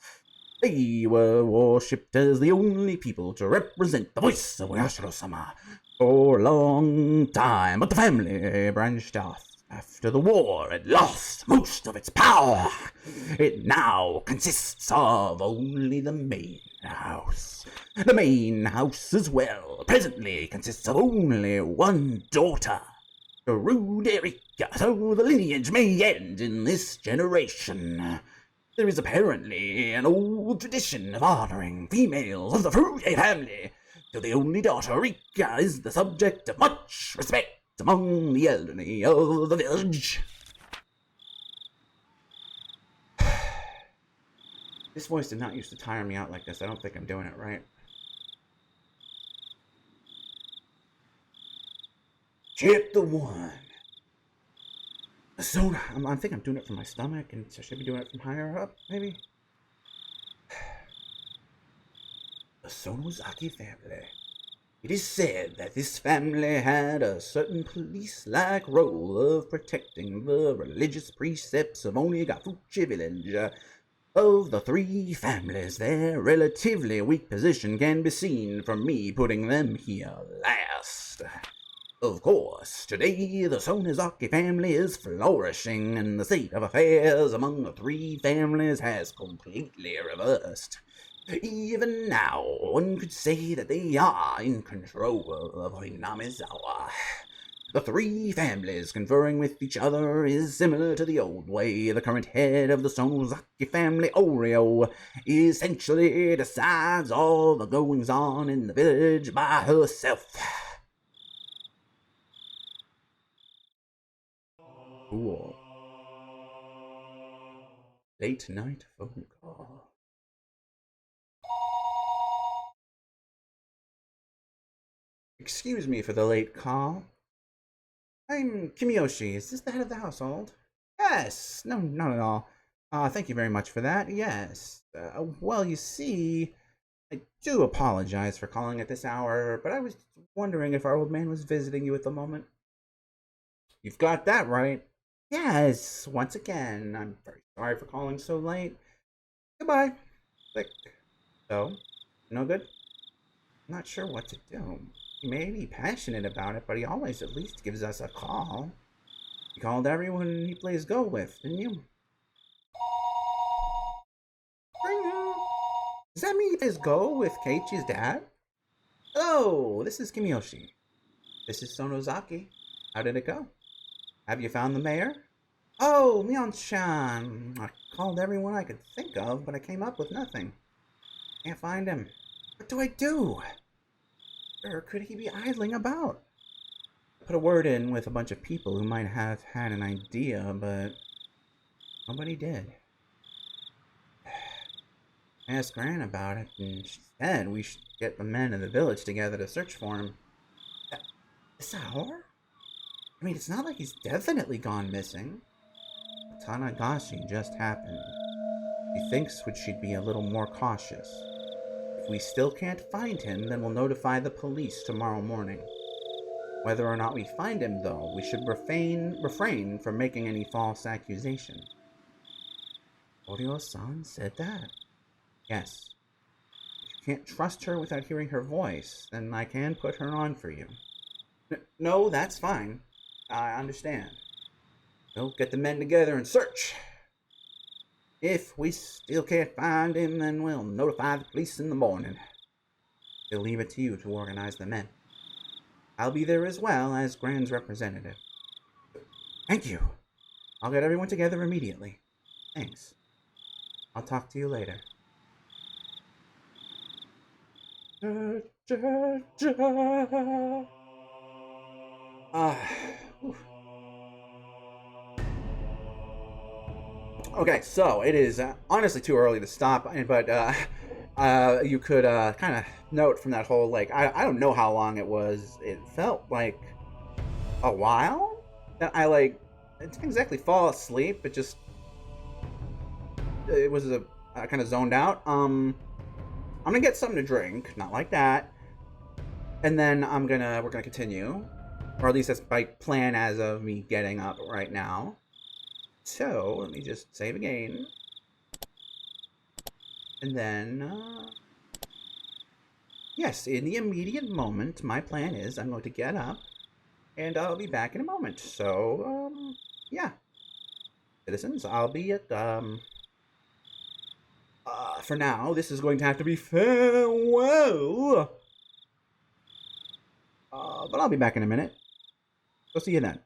They were worshipped as the only people to represent the voice of Oyashiro-sama for a long time, but the family branched off after the war and lost most of its power. It now consists of only the main house. The main house as well presently consists of only one daughter, Ruderica, so the lineage may end in this generation. There is apparently an old tradition of honoring females of the Furude family, so the only daughter, Rika, is the subject of much respect among the elderly of the village. This voice did not used to tire me out like this. I don't think I'm doing it right. Chapter 1. So, I think I'm doing it from my stomach, and I should be doing it from higher up, maybe? The Sonozaki family. It is said that this family had a certain police-like role of protecting the religious precepts of Onigashima village. Of the three families, their relatively weak position can be seen from me putting them here last. Of course, today the Sonozaki family is flourishing, and the state of affairs among the three families has completely reversed. Even now, one could say that they are in control of Hinamizawa. The three families conferring with each other is similar to the old way. The current head of the Sonozaki family, Oreo, essentially decides all the goings-on in the village by herself. Cool. Late night phone call. Excuse me for the late call. I'm Kimiyoshi. Is this the head of the household? Yes. No, not at all. Thank you very much for that. Yes. Well, you see, I do apologize for calling at this hour, but I was wondering if our old man was visiting you at the moment. You've got that right. Yes, once again, I'm very sorry for calling so late. Goodbye. Click. So, no good? I'm not sure what to do. He may be passionate about it, but he always at least gives us a call. He called everyone he plays Go with, didn't you? Does that mean he plays Go with Keiichi's dad? Hello, this is Kimiyoshi. This is Sonozaki. How did it go? Have you found the mayor? Oh, mion-san. I called everyone I could think of, but I came up with nothing. Can't find him. What do I do? Or could he be idling about? I put a word in with a bunch of people who might have had an idea, but nobody did. I asked Gran about it, and she said we should get the men of the village together to search for him. This hour? I mean, it's not like he's definitely gone missing. Watanagashi just happened. She thinks she'd be a little more cautious. If we still can't find him, then we'll notify the police tomorrow morning. Whether or not we find him, though, we should refrain from making any false accusation. Oreo-san said that? Yes. If you can't trust her without hearing her voice, then I can put her on for you. No, that's fine. I understand. We'll get the men together and search. If we still can't find him, then we'll notify the police in the morning. They'll leave it to you to organize the men. I'll be there as well as Gran's representative. Thank you. I'll get everyone together immediately. Thanks. I'll talk to you later. Okay, so it is honestly too early to stop, but you could kind of note from that whole, like, I don't know how long it was. It felt like a while that I didn't exactly fall asleep, but just it was I kind of zoned out. I'm gonna get something to drink, not like that, and then we're gonna continue, or at least that's my plan as of me getting up right now. So let me just save again, and then yes, in the immediate moment, my plan is I'm going to get up, and I'll be back in a moment. So yeah, citizens, I'll be at for now, this is going to have to be farewell. But I'll be back in a minute. So see you then.